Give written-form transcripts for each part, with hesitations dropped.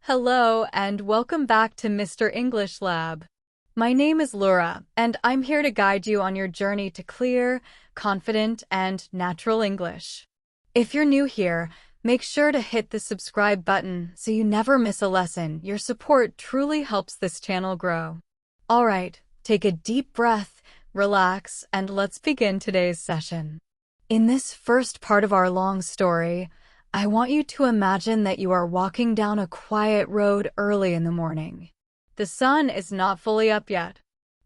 Hello and welcome back to Mr. English Lab. My name is Laura, and I'm here to guide you on your journey to clear, confident, and natural English. If you're new here, make sure to hit the subscribe button so you never miss a lesson. Your support truly helps this channel grow. All right, take a deep breath, relax, and let's begin today's session. In this first part of our long story, I want you to imagine that you are walking down a quiet road early in the morning. The sun is not fully up yet.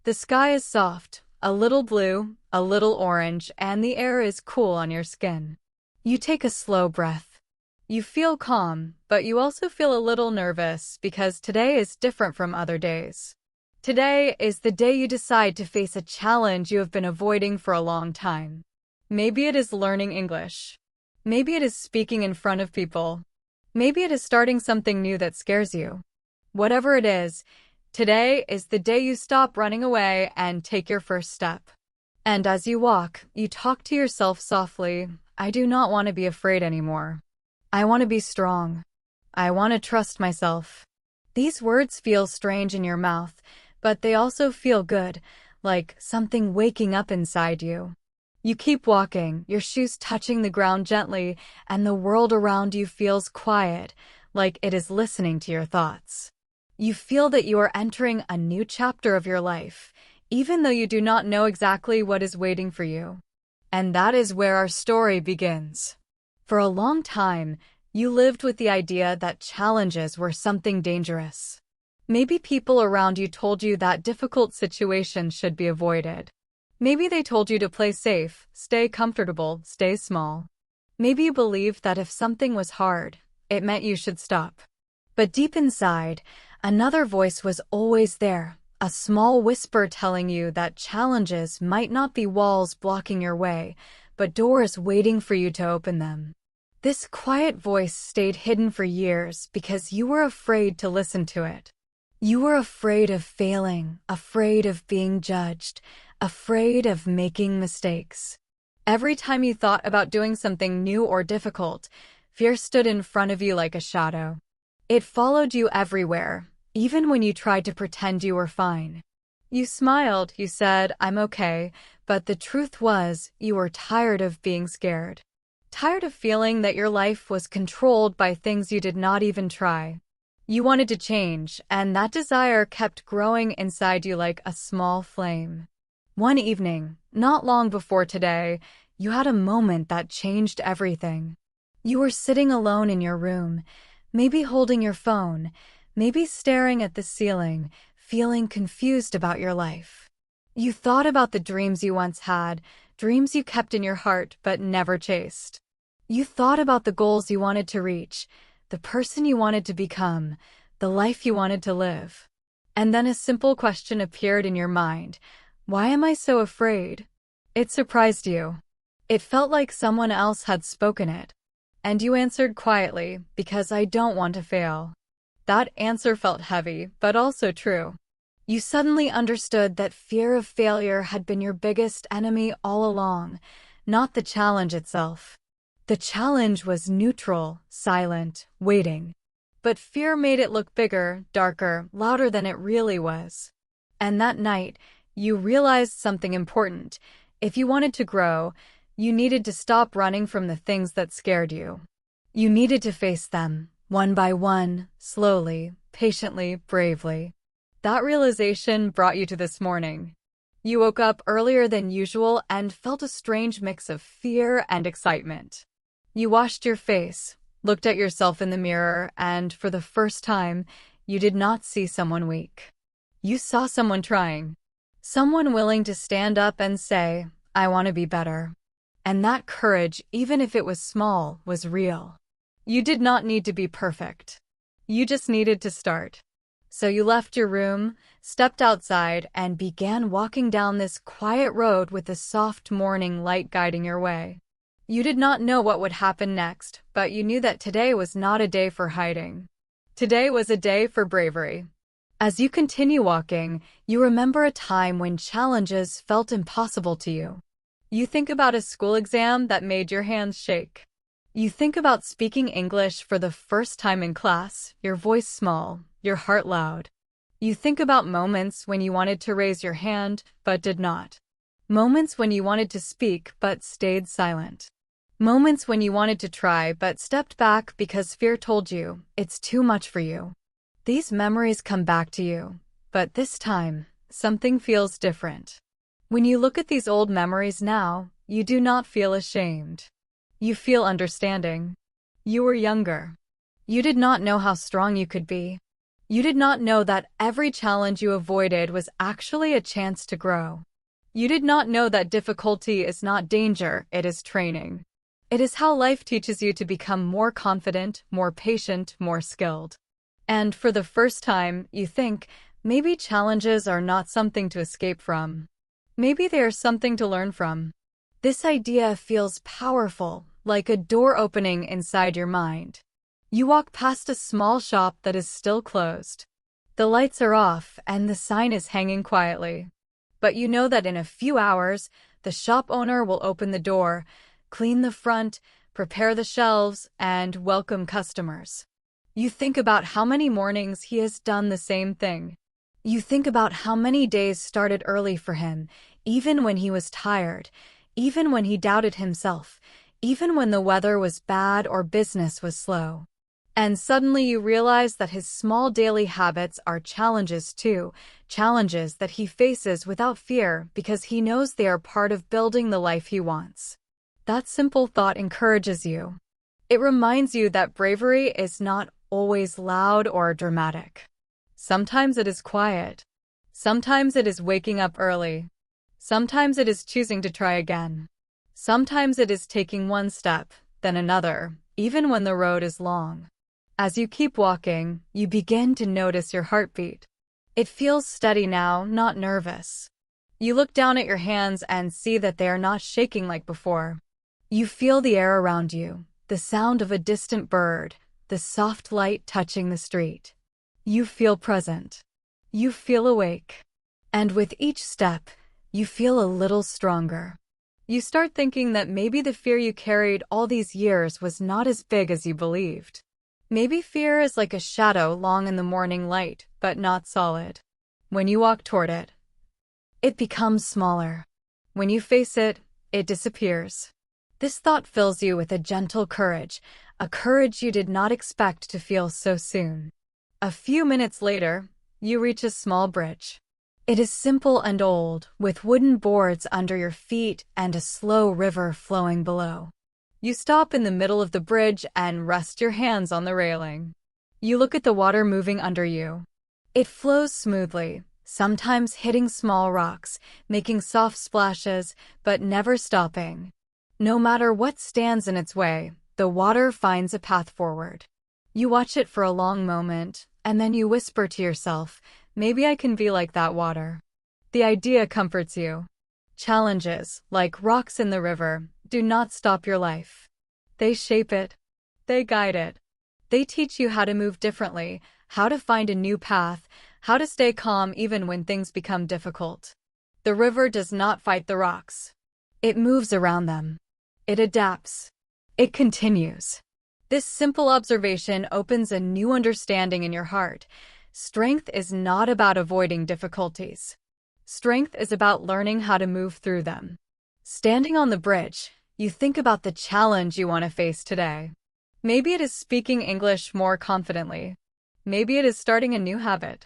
The sky is soft, a little blue, a little orange, and the air is cool on your skin. You take a slow breath. You feel calm, but you also feel a little nervous because today is different from other days. Today is the day you decide to face a challenge you have been avoiding for a long time. Maybe it is learning English. Maybe it is speaking in front of people. Maybe it is starting something new that scares you. Whatever it is, today is the day you stop running away and take your first step. And as you walk, you talk to yourself softly. I do not want to be afraid anymore. I want to be strong. I want to trust myself. These words feel strange in your mouth, but they also feel good, like something waking up inside you. You keep walking, your shoes touching the ground gently, and the world around you feels quiet, like it is listening to your thoughts. You feel that you are entering a new chapter of your life, even though you do not know exactly what is waiting for you. And that is where our story begins. For a long time, you lived with the idea that challenges were something dangerous. Maybe people around you told you that difficult situations should be avoided. Maybe they told you to play safe, stay comfortable, stay small. Maybe you believed that if something was hard, it meant you should stop. But deep inside, another voice was always there, a small whisper telling you that challenges might not be walls blocking your way, but doors waiting for you to open them. This quiet voice stayed hidden for years because you were afraid to listen to it. You were afraid of failing, afraid of being judged, afraid of making mistakes. Every time you thought about doing something new or difficult, fear stood in front of you like a shadow. It followed you everywhere, even when you tried to pretend you were fine. You smiled, you said, "I'm okay," but the truth was, you were tired of being scared. Tired of feeling that your life was controlled by things you did not even try. You wanted to change, and that desire kept growing inside you like a small flame. One evening, not long before today, you had a moment that changed everything. You were sitting alone in your room, maybe holding your phone, maybe staring at the ceiling, feeling confused about your life. You thought about the dreams you once had, dreams you kept in your heart but never chased. You thought about the goals you wanted to reach, the person you wanted to become, the life you wanted to live. And then a simple question appeared in your mind. Why am I so afraid? It surprised you. It felt like someone else had spoken it. And you answered quietly, because I don't want to fail. That answer felt heavy, but also true. You suddenly understood that fear of failure had been your biggest enemy all along, not the challenge itself. The challenge was neutral, silent, waiting. But fear made it look bigger, darker, louder than it really was. And that night, you realized something important. If you wanted to grow, you needed to stop running from the things that scared you. You needed to face them, one by one, slowly, patiently, bravely. That realization brought you to this morning. You woke up earlier than usual and felt a strange mix of fear and excitement. You washed your face, looked at yourself in the mirror, and for the first time, you did not see someone weak. You saw someone trying. Someone willing to stand up and say, "I want to be better." And that courage, even if it was small, was real. You did not need to be perfect. You just needed to start. So you left your room, stepped outside, and began walking down this quiet road with the soft morning light guiding your way. You did not know what would happen next, but you knew that today was not a day for hiding. Today was a day for bravery. As you continue walking, you remember a time when challenges felt impossible to you. You think about a school exam that made your hands shake. You think about speaking English for the first time in class, your voice small, your heart loud. You think about moments when you wanted to raise your hand but did not. Moments when you wanted to speak but stayed silent. Moments when you wanted to try but stepped back because fear told you it's too much for you. These memories come back to you, but this time, something feels different. When you look at these old memories now, you do not feel ashamed. You feel understanding. You were younger. You did not know how strong you could be. You did not know that every challenge you avoided was actually a chance to grow. You did not know that difficulty is not danger, it is training. It is how life teaches you to become more confident, more patient, more skilled. And for the first time, you think, maybe challenges are not something to escape from. Maybe they are something to learn from. This idea feels powerful, like a door opening inside your mind. You walk past a small shop that is still closed. The lights are off and the sign is hanging quietly. But you know that in a few hours, the shop owner will open the door, clean the front, prepare the shelves, and welcome customers. You think about how many mornings he has done the same thing. You think about how many days started early for him, even when he was tired, even when he doubted himself, even when the weather was bad or business was slow. And suddenly you realize that his small daily habits are challenges too, challenges that he faces without fear because he knows they are part of building the life he wants. That simple thought encourages you. It reminds you that bravery is not always loud or dramatic. Sometimes it is quiet. Sometimes it is waking up early. Sometimes it is choosing to try again. Sometimes it is taking one step, then another, even when the road is long. As you keep walking, you begin to notice your heartbeat. It feels steady now, not nervous. You look down at your hands and see that they are not shaking like before. You feel the air around you, the sound of a distant bird, the soft light touching the street. You feel present. You feel awake. And with each step, you feel a little stronger. You start thinking that maybe the fear you carried all these years was not as big as you believed. Maybe fear is like a shadow long in the morning light, but not solid. When you walk toward it, it becomes smaller. When you face it, it disappears. This thought fills you with a gentle courage, a courage you did not expect to feel so soon. A few minutes later, you reach a small bridge. It is simple and old, with wooden boards under your feet and a slow river flowing below. You stop in the middle of the bridge and rest your hands on the railing. You look at the water moving under you. It flows smoothly, sometimes hitting small rocks, making soft splashes, but never stopping. No matter what stands in its way, the water finds a path forward. You watch it for a long moment, and then you whisper to yourself, maybe I can be like that water. The idea comforts you. Challenges, like rocks in the river, do not stop your life. They shape it. They guide it. They teach you how to move differently, how to find a new path, how to stay calm even when things become difficult. The river does not fight the rocks. It moves around them. It adapts. It continues. This simple observation opens a new understanding in your heart. Strength is not about avoiding difficulties. Strength is about learning how to move through them. Standing on the bridge, you think about the challenge you want to face today. Maybe it is speaking English more confidently. Maybe it is starting a new habit.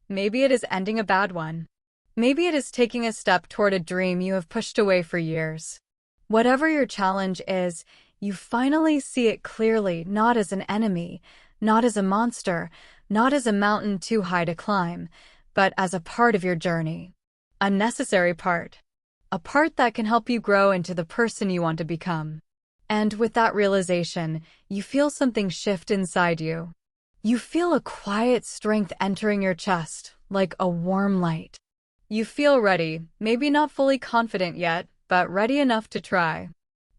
Maybe it is ending a bad one. Maybe it is taking a step toward a dream you have pushed away for years. Whatever your challenge is, you finally see it clearly, not as an enemy, not as a monster, not as a mountain too high to climb, but as a part of your journey. A necessary part. A part that can help you grow into the person you want to become. And with that realization, you feel something shift inside you. You feel a quiet strength entering your chest, like a warm light. You feel ready, maybe not fully confident yet, but ready enough to try.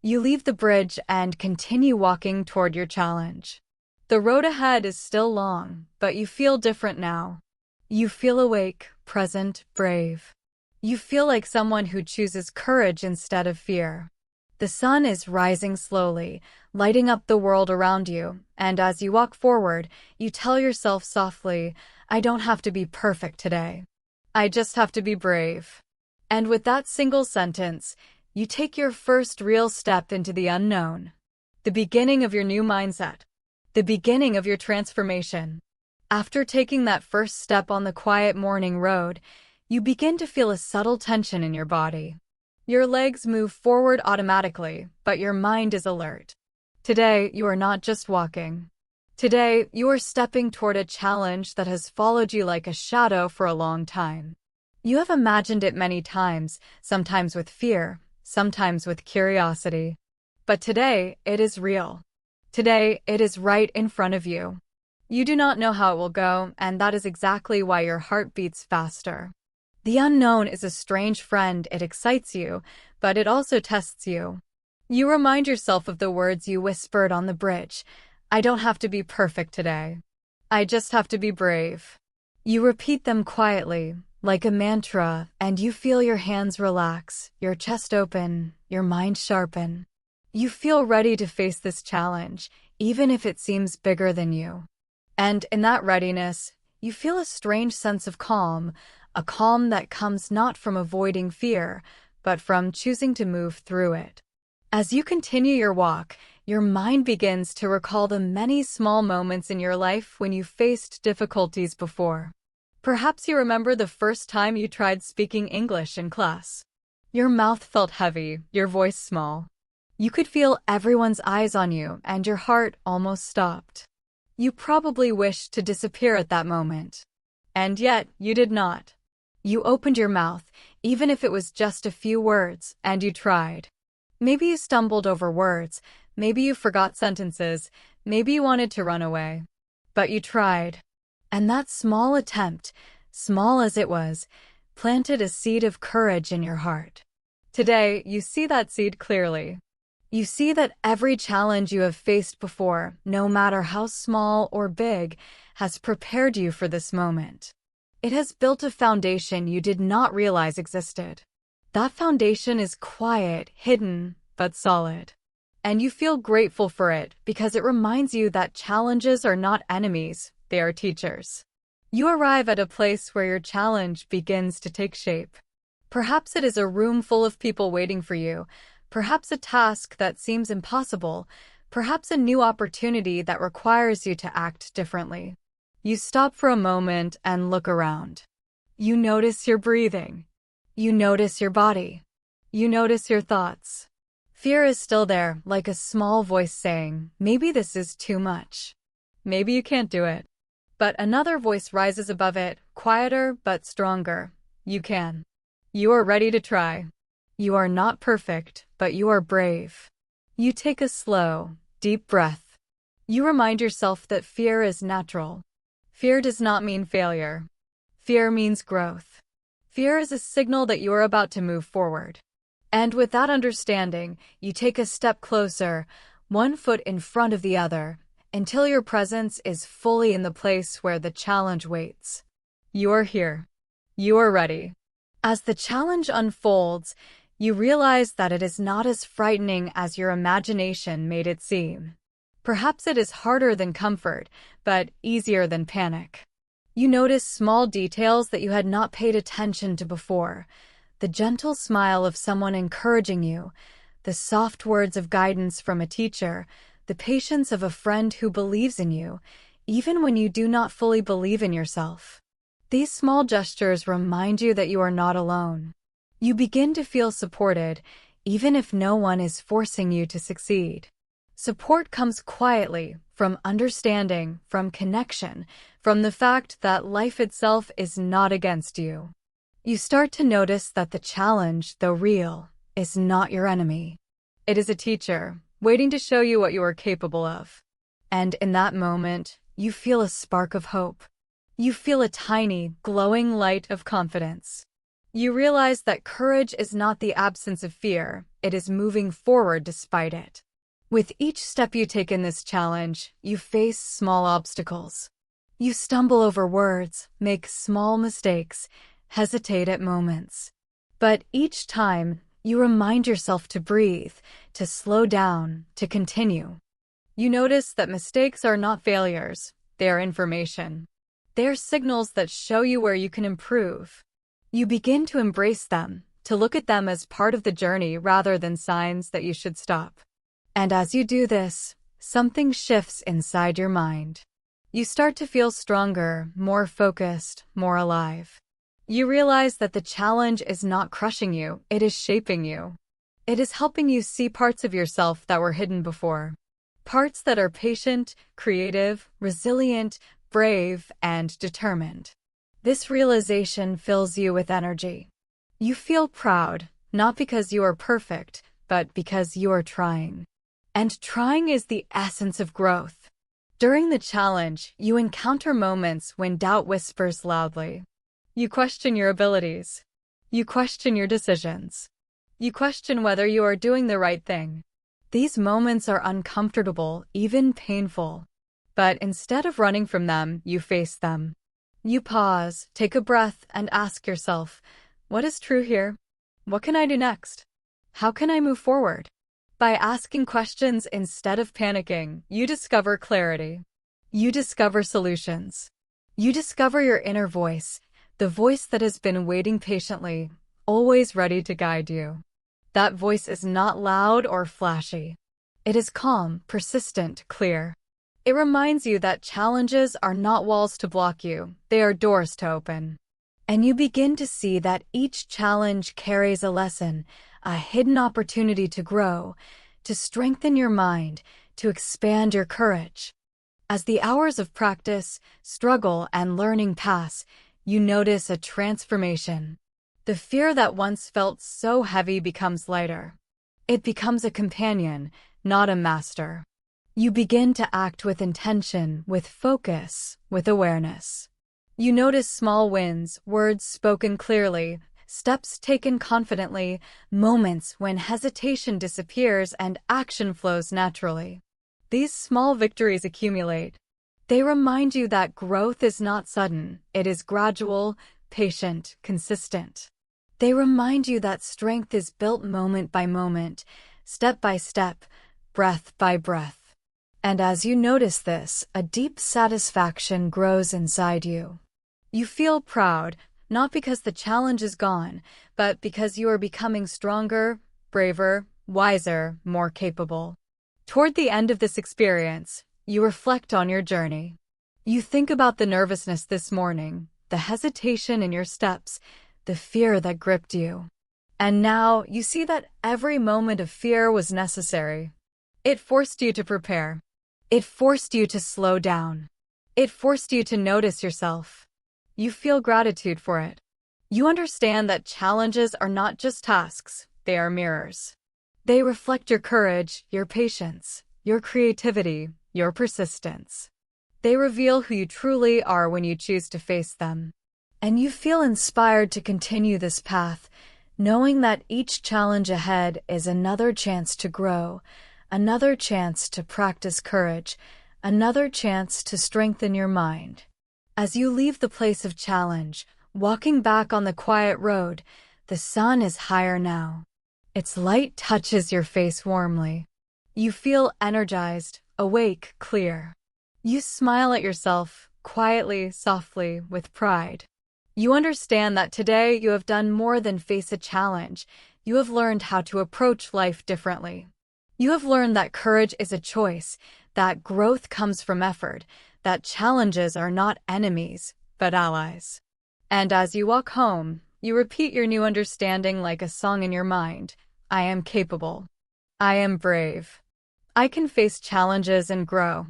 You leave the bridge and continue walking toward your challenge. The road ahead is still long, but you feel different now. You feel awake, present, brave. You feel like someone who chooses courage instead of fear. The sun is rising slowly, lighting up the world around you, and as you walk forward, you tell yourself softly, I don't have to be perfect today. I just have to be brave. And with that single sentence, you take your first real step into the unknown. The beginning of your new mindset. The beginning of your transformation. After taking that first step on the quiet morning road, you begin to feel a subtle tension in your body. Your legs move forward automatically, but your mind is alert. Today, you are not just walking. Today, you are stepping toward a challenge that has followed you like a shadow for a long time. You have imagined it many times, sometimes with fear, sometimes with curiosity. But today, it is real. Today, it is right in front of you. You do not know how it will go, and that is exactly why your heart beats faster. The unknown is a strange friend. It excites you, but it also tests you. You remind yourself of the words you whispered on the bridge. I don't have to be perfect today. I just have to be brave. You repeat them quietly, like a mantra, and you feel your hands relax, your chest open, your mind sharpen. You feel ready to face this challenge, even if it seems bigger than you. And in that readiness, you feel a strange sense of calm, a calm that comes not from avoiding fear, but from choosing to move through it. As you continue your walk, your mind begins to recall the many small moments in your life when you faced difficulties before. Perhaps you remember the first time you tried speaking English in class. Your mouth felt heavy, your voice small. You could feel everyone's eyes on you, and your heart almost stopped. You probably wished to disappear at that moment. And yet, you did not. You opened your mouth, even if it was just a few words, and you tried. Maybe you stumbled over words, maybe you forgot sentences, maybe you wanted to run away. But you tried. And that small attempt, small as it was, planted a seed of courage in your heart. Today, you see that seed clearly. You see that every challenge you have faced before, no matter how small or big, has prepared you for this moment. It has built a foundation you did not realize existed. That foundation is quiet, hidden, but solid. And you feel grateful for it because it reminds you that challenges are not enemies, they are teachers. You arrive at a place where your challenge begins to take shape. Perhaps it is a room full of people waiting for you, perhaps a task that seems impossible, perhaps a new opportunity that requires you to act differently. You stop for a moment and look around. You notice your breathing. You notice your body. You notice your thoughts. Fear is still there, like a small voice saying, maybe this is too much. Maybe you can't do it. But another voice rises above it, quieter but stronger. You can. You are ready to try. You are not perfect, but you are brave. You take a slow, deep breath. You remind yourself that fear is natural. Fear does not mean failure. Fear means growth. Fear is a signal that you are about to move forward. And with that understanding, you take a step closer, one foot in front of the other, until your presence is fully in the place where the challenge waits. You are here. You are ready. As the challenge unfolds, you realize that it is not as frightening as your imagination made it seem. Perhaps it is harder than comfort, but easier than panic. You notice small details that you had not paid attention to before. The gentle smile of someone encouraging you, the soft words of guidance from a teacher, the patience of a friend who believes in you, even when you do not fully believe in yourself. These small gestures remind you that you are not alone. You begin to feel supported, even if no one is forcing you to succeed. Support comes quietly, from understanding, from connection, from the fact that life itself is not against you. You start to notice that the challenge, though real, is not your enemy. It is a teacher, waiting to show you what you are capable of. And in that moment, you feel a spark of hope. You feel a tiny, glowing light of confidence. You realize that courage is not the absence of fear, it is moving forward despite it. With each step you take in this challenge, you face small obstacles. You stumble over words, make small mistakes, hesitate at moments. But each time, You remind yourself to breathe, to slow down, to continue. You notice that mistakes are not failures, they are information. They are signals that show you where you can improve. You begin to embrace them, to look at them as part of the journey rather than signs that you should stop. And as you do this, something shifts inside your mind. You start to feel stronger, more focused, more alive. You realize that the challenge is not crushing you, it is shaping you. It is helping you see parts of yourself that were hidden before. Parts that are patient, creative, resilient, brave, and determined. This realization fills you with energy. You feel proud, not because you are perfect, but because you are trying. And trying is the essence of growth. During the challenge, you encounter moments when doubt whispers loudly. You question your abilities. You question your decisions. You question whether you are doing the right thing. These moments are uncomfortable, even painful. But instead of running from them, you face them. You pause, take a breath, and ask yourself, what is true here? What can I do next? How can I move forward? By asking questions instead of panicking, you discover clarity. You discover solutions. You discover your inner voice, the voice that has been waiting patiently, always ready to guide you. That voice is not loud or flashy. It is calm, persistent, clear. It reminds you that challenges are not walls to block you, they are doors to open. And you begin to see that each challenge carries a lesson, a hidden opportunity to grow, to strengthen your mind, to expand your courage. As the hours of practice, struggle, and learning pass, you notice a transformation. The fear that once felt so heavy becomes lighter. It becomes a companion, not a master. You begin to act with intention, with focus, with awareness. You notice small wins, words spoken clearly, steps taken confidently, moments when hesitation disappears and action flows naturally. These small victories accumulate. They remind you that growth is not sudden, it is gradual, patient, consistent. They remind you that strength is built moment by moment, step by step, breath by breath. And as you notice this, a deep satisfaction grows inside you. You feel proud, not because the challenge is gone, but because you are becoming stronger, braver, wiser, more capable. Toward the end of this experience, you reflect on your journey. You think about the nervousness this morning, the hesitation in your steps, the fear that gripped you. And now you see that every moment of fear was necessary. It forced you to prepare. It forced you to slow down. It forced you to notice yourself. You feel gratitude for it. You understand that challenges are not just tasks, they are mirrors. They reflect your courage, your patience, your creativity, your persistence. They reveal who you truly are when you choose to face them. And you feel inspired to continue this path, knowing that each challenge ahead is another chance to grow, another chance to practice courage, another chance to strengthen your mind. As you leave the place of challenge, walking back on the quiet road, the sun is higher now. Its light touches your face warmly. You feel energized, awake, clear. You smile at yourself, quietly, softly, with pride. You understand that today you have done more than face a challenge. You have learned how to approach life differently. You have learned that courage is a choice, that growth comes from effort, that challenges are not enemies, but allies. And as you walk home, you repeat your new understanding like a song in your mind. I am capable. I am brave. I can face challenges and grow.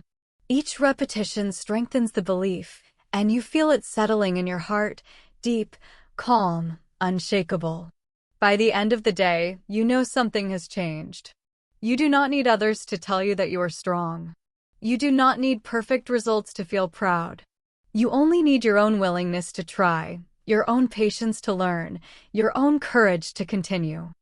Each repetition strengthens the belief, and you feel it settling in your heart, deep, calm, unshakable. By the end of the day, you know something has changed. You do not need others to tell you that you are strong. You do not need perfect results to feel proud. You only need your own willingness to try, your own patience to learn, your own courage to continue.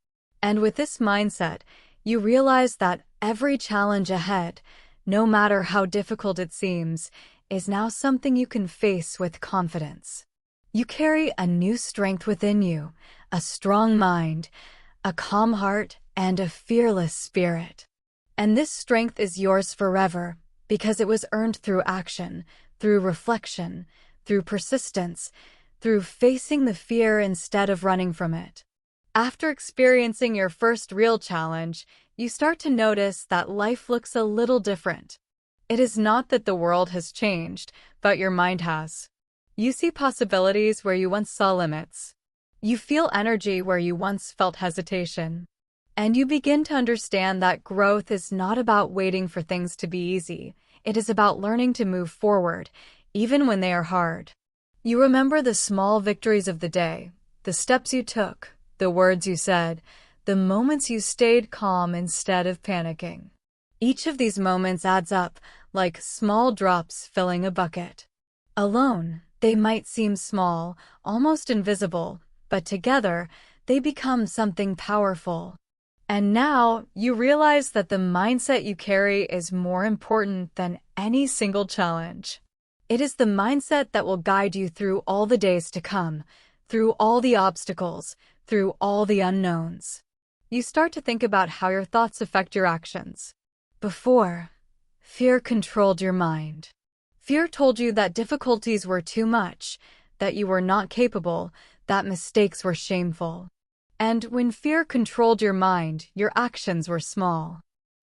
And with this mindset, you realize that every challenge ahead, no matter how difficult it seems, is now something you can face with confidence. You carry a new strength within you, a strong mind, a calm heart, and a fearless spirit. And this strength is yours forever because it was earned through action, through reflection, through persistence, through facing the fear instead of running from it. After experiencing your first real challenge, you start to notice that life looks a little different. It is not that the world has changed, but your mind has. You see possibilities where you once saw limits. You feel energy where you once felt hesitation. And you begin to understand that growth is not about waiting for things to be easy. It is about learning to move forward, even when they are hard. You remember the small victories of the day, the steps you took, the words you said, the moments you stayed calm instead of panicking. Each of these moments adds up, like small drops filling a bucket. Alone, they might seem small, almost invisible, but together, they become something powerful. And now, you realize that the mindset you carry is more important than any single challenge. It is the mindset that will guide you through all the days to come, through all the obstacles, through all the unknowns. You start to think about how your thoughts affect your actions. Before, fear controlled your mind. Fear told you that difficulties were too much, that you were not capable, that mistakes were shameful. And when fear controlled your mind, your actions were small.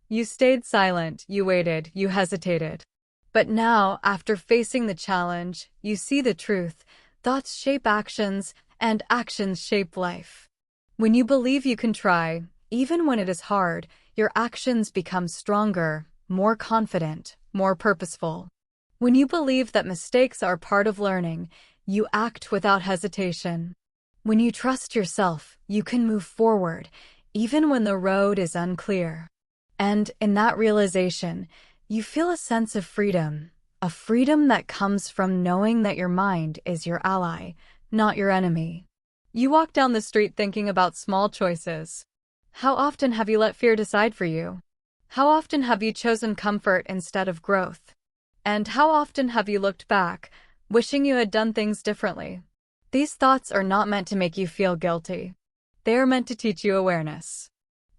You stayed silent, you waited, you hesitated. But now, after facing the challenge, you see the truth. Thoughts shape actions, and actions shape life. When you believe you can try, even when it is hard, your actions become stronger, more confident, more purposeful. When you believe that mistakes are part of learning, you act without hesitation. When you trust yourself, you can move forward, even when the road is unclear. And in that realization, you feel a sense of freedom, a freedom that comes from knowing that your mind is your ally, not your enemy. You walk down the street thinking about small choices. How often have you let fear decide for you? How often have you chosen comfort instead of growth? And how often have you looked back, wishing you had done things differently? These thoughts are not meant to make you feel guilty. They are meant to teach you awareness.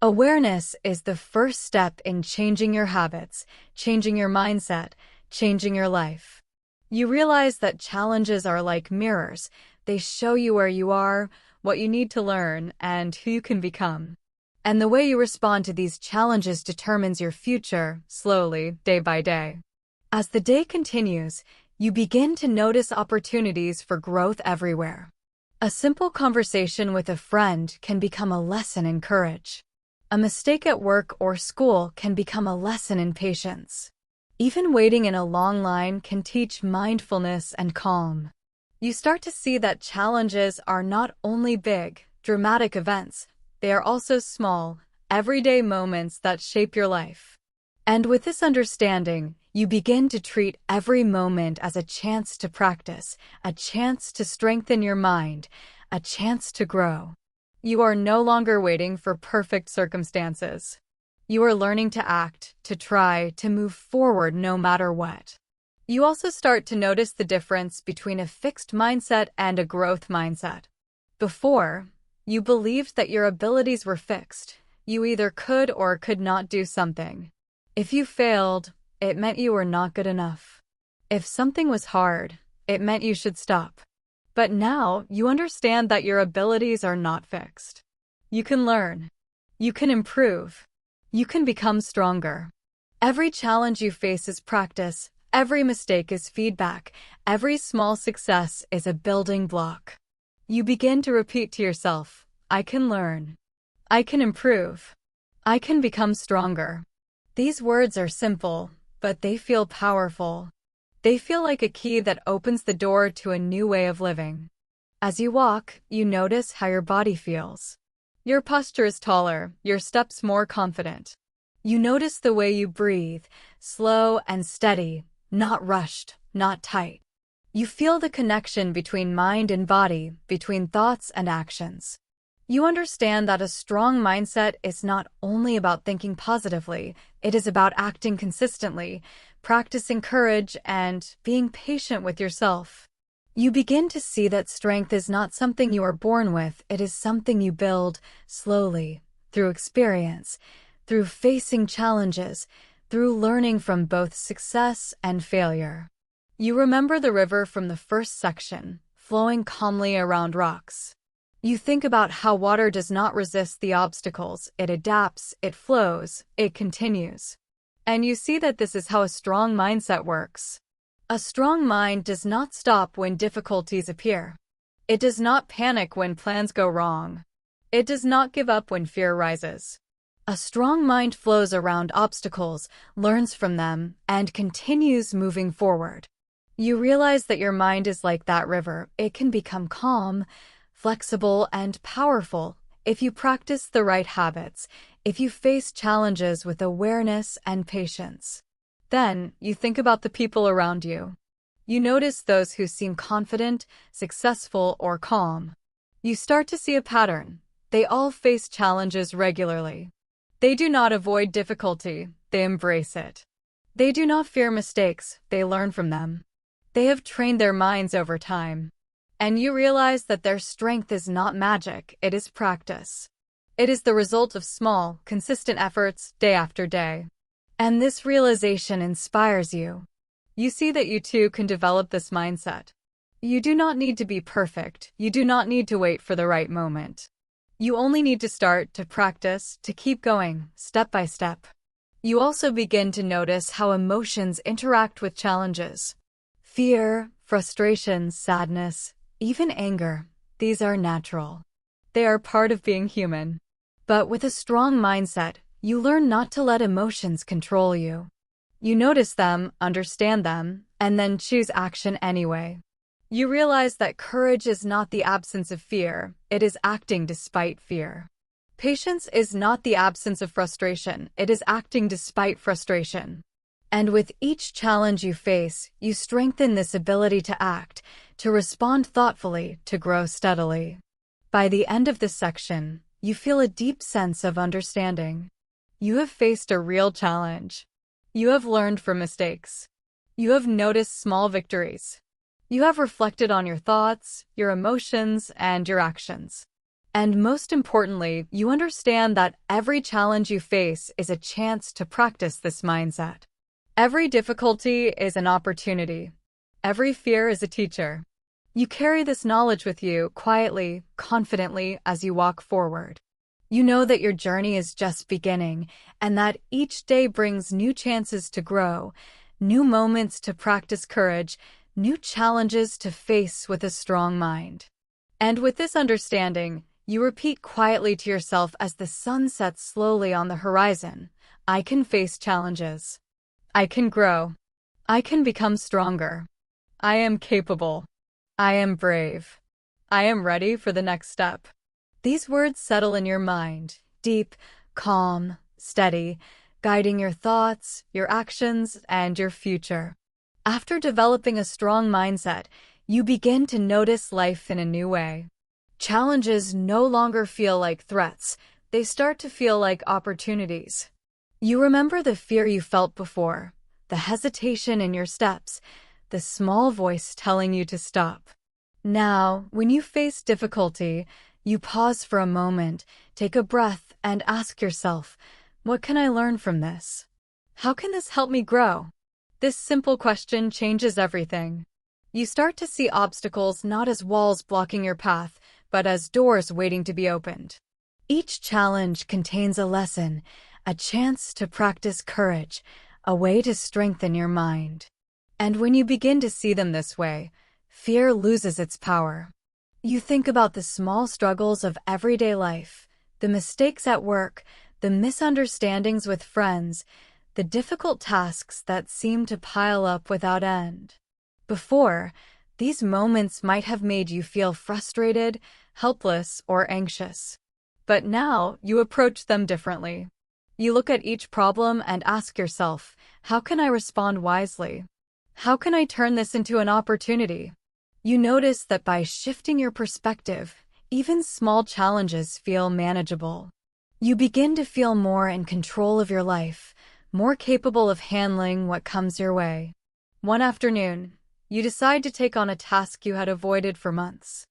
Awareness is the first step in changing your habits, changing your mindset, changing your life. You realize that challenges are like mirrors. They show you where you are, what you need to learn, and who you can become. And the way you respond to these challenges determines your future, slowly, day by day. As the day continues, you begin to notice opportunities for growth everywhere. A simple conversation with a friend can become a lesson in courage. A mistake at work or school can become a lesson in patience. Even waiting in a long line can teach mindfulness and calm. You start to see that challenges are not only big, dramatic events, they are also small, everyday moments that shape your life. And with this understanding, you begin to treat every moment as a chance to practice, a chance to strengthen your mind, a chance to grow. You are no longer waiting for perfect circumstances. You are learning to act, to try, to move forward no matter what. You also start to notice the difference between a fixed mindset and a growth mindset. Before, you believed that your abilities were fixed. You either could or could not do something. If you failed, it meant you were not good enough. If something was hard, it meant you should stop. But now, you understand that your abilities are not fixed. You can learn. You can improve. You can become stronger. Every challenge you face is practice. Every mistake is feedback. Every small success is a building block. You begin to repeat to yourself, I can learn. I can improve. I can become stronger. These words are simple, but they feel powerful. They feel like a key that opens the door to a new way of living. As you walk, you notice how your body feels. Your posture is taller, your steps more confident. You notice the way you breathe, slow and steady, not rushed, not tight. You feel the connection between mind and body, between thoughts and actions. You understand that a strong mindset is not only about thinking positively, it is about acting consistently, practicing courage, and being patient with yourself. You begin to see that strength is not something you are born with, it is something you build slowly, through experience, through facing challenges, through learning from both success and failure. You remember the river from the first section, flowing calmly around rocks. You think about how water does not resist the obstacles, it adapts, it flows, it continues. And you see that this is how a strong mindset works. A strong mind does not stop when difficulties appear. It does not panic when plans go wrong. It does not give up when fear rises. A strong mind flows around obstacles, learns from them, and continues moving forward. You realize that your mind is like that river. It can become calm, flexible, and powerful if you practice the right habits, if you face challenges with awareness and patience. Then, you think about the people around you. You notice those who seem confident, successful, or calm. You start to see a pattern. They all face challenges regularly. They do not avoid difficulty, they embrace it. They do not fear mistakes, they learn from them. They have trained their minds over time. And you realize that their strength is not magic, it is practice. It is the result of small, consistent efforts, day after day. And this realization inspires you. You see that you too can develop this mindset. You do not need to be perfect. You do not need to wait for the right moment. You only need to start, to practice, to keep going, step by step. You also begin to notice how emotions interact with challenges. Fear, frustration, sadness, even anger, these are natural. They are part of being human. But with a strong mindset, you learn not to let emotions control you. You notice them, understand them, and then choose action anyway. You realize that courage is not the absence of fear, it is acting despite fear. Patience is not the absence of frustration, it is acting despite frustration. And with each challenge you face, you strengthen this ability to act, to respond thoughtfully, to grow steadily. By the end of this section, you feel a deep sense of understanding. You have faced a real challenge. You have learned from mistakes. You have noticed small victories. You have reflected on your thoughts, your emotions, and your actions. And most importantly, you understand that every challenge you face is a chance to practice this mindset. Every difficulty is an opportunity. Every fear is a teacher. You carry this knowledge with you quietly, confidently as you walk forward. You know that your journey is just beginning, and that each day brings new chances to grow, new moments to practice courage, new challenges to face with a strong mind. And with this understanding, you repeat quietly to yourself as the sun sets slowly on the horizon, I can face challenges. I can grow. I can become stronger. I am capable. I am brave. I am ready for the next step. These words settle in your mind, deep, calm, steady, guiding your thoughts, your actions, and your future. After developing a strong mindset, you begin to notice life in a new way. Challenges no longer feel like threats, they start to feel like opportunities. You remember the fear you felt before, the hesitation in your steps, the small voice telling you to stop. Now, when you face difficulty, you pause for a moment, take a breath, and ask yourself, what can I learn from this? How can this help me grow? This simple question changes everything. You start to see obstacles not as walls blocking your path, but as doors waiting to be opened. Each challenge contains a lesson, a chance to practice courage, a way to strengthen your mind. And when you begin to see them this way, fear loses its power. You think about the small struggles of everyday life, the mistakes at work, the misunderstandings with friends, the difficult tasks that seem to pile up without end. Before, these moments might have made you feel frustrated, helpless, or anxious. But now, you approach them differently. You look at each problem and ask yourself, how can I respond wisely? How can I turn this into an opportunity? You notice that by shifting your perspective, even small challenges feel manageable. You begin to feel more in control of your life, more capable of handling what comes your way. One afternoon, You decide to take on a task you had avoided for months.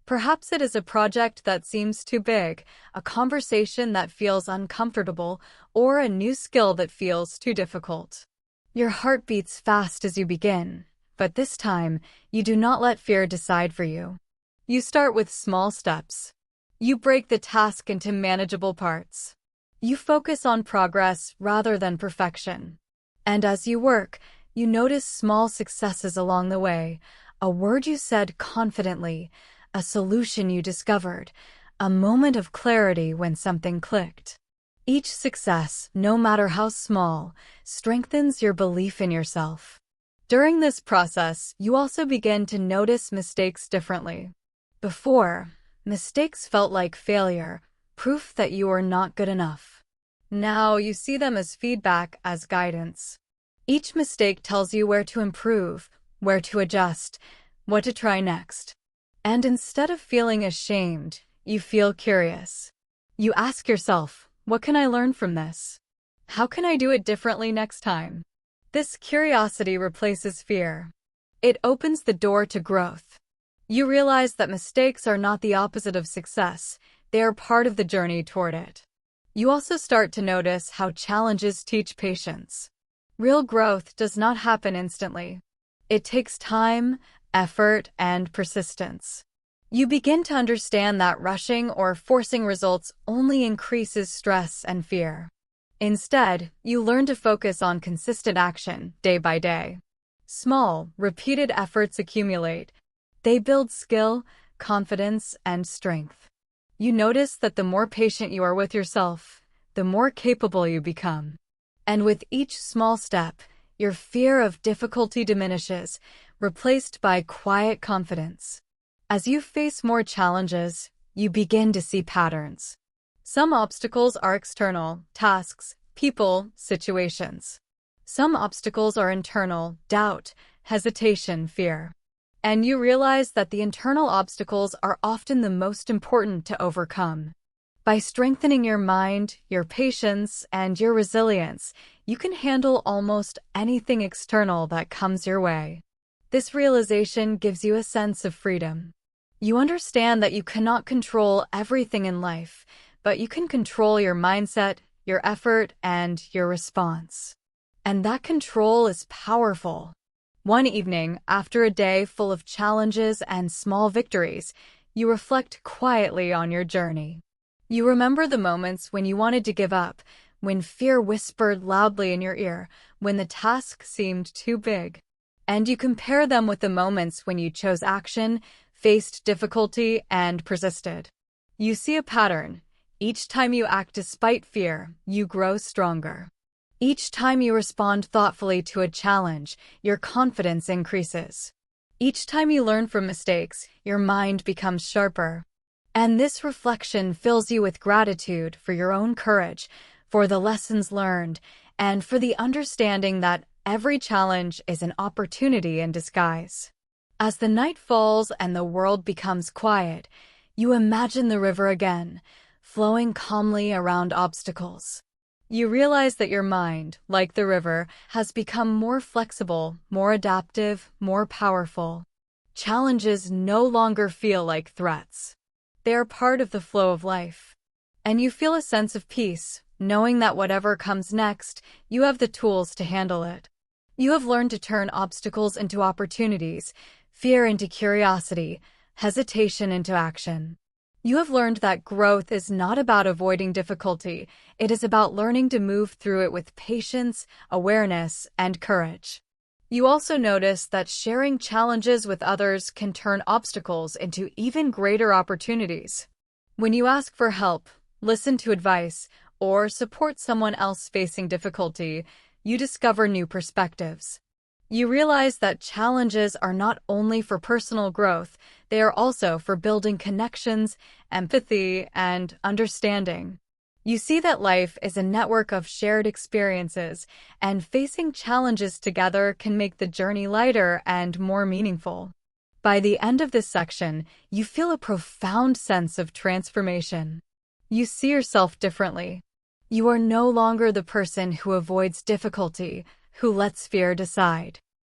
Perhaps it is a project that seems too big, a conversation that feels uncomfortable, or a new skill that feels too difficult. Your heart beats fast as you begin, but this time, you do not let fear decide for you. You start with small steps. You break the task into manageable parts. You focus on progress rather than perfection. And as you work, you notice small successes along the way, a word you said confidently, a solution you discovered, a moment of clarity when something clicked. Each success, no matter how small, strengthens your belief in yourself. During this process, you also begin to notice mistakes differently. Before, mistakes felt like failure, proof that you are not good enough. Now you see them as feedback, as guidance. Each mistake tells you where to improve, where to adjust, what to try next. And instead of feeling ashamed, you feel curious. You ask yourself, what can I learn from this? How can I do it differently next time? This curiosity replaces fear. It opens the door to growth. You realize that mistakes are not the opposite of success, they are part of the journey toward it. You also start to notice how challenges teach patience. Real growth does not happen instantly. It takes time, effort, and persistence. You begin to understand that rushing or forcing results only increases stress and fear. Instead, you learn to focus on consistent action, day by day. Small, repeated efforts accumulate. They build skill, confidence, and strength. You notice that the more patient you are with yourself, the more capable you become. And with each small step, your fear of difficulty diminishes, replaced by quiet confidence. As you face more challenges, you begin to see patterns. Some obstacles are external, tasks, people, situations. Some obstacles are internal, doubt, hesitation, fear. And you realize that the internal obstacles are often the most important to overcome. By strengthening your mind, your patience, and your resilience, you can handle almost anything external that comes your way. This realization gives you a sense of freedom. You understand that you cannot control everything in life, but you can control your mindset, your effort, and your response. And that control is powerful. One evening, after a day full of challenges and small victories, you reflect quietly on your journey. You remember the moments when you wanted to give up, when fear whispered loudly in your ear, when the task seemed too big. And you compare them with the moments when you chose action, faced difficulty, and persisted. You see a pattern. Each time you act despite fear, you grow stronger. Each time you respond thoughtfully to a challenge, your confidence increases. Each time you learn from mistakes, your mind becomes sharper. And this reflection fills you with gratitude for your own courage, for the lessons learned, and for the understanding that every challenge is an opportunity in disguise. As the night falls and the world becomes quiet, you imagine the river again, flowing calmly around obstacles. You realize that your mind, like the river, has become more flexible, more adaptive, more powerful. Challenges no longer feel like threats. They are part of the flow of life. And you feel a sense of peace, knowing that whatever comes next, you have the tools to handle it. You have learned to turn obstacles into opportunities, fear into curiosity, hesitation into action. You have learned that growth is not about avoiding difficulty, it is about learning to move through it with patience, awareness, and courage. You also notice that sharing challenges with others can turn obstacles into even greater opportunities. When you ask for help, listen to advice, or support someone else facing difficulty, you discover new perspectives. You realize that challenges are not only for personal growth, they are also for building connections, empathy, and understanding. You see that life is a network of shared experiences, and facing challenges together can make the journey lighter and more meaningful. By the end of this section, you feel a profound sense of transformation. You see yourself differently. You are no longer the person who avoids difficulty, who lets fear decide.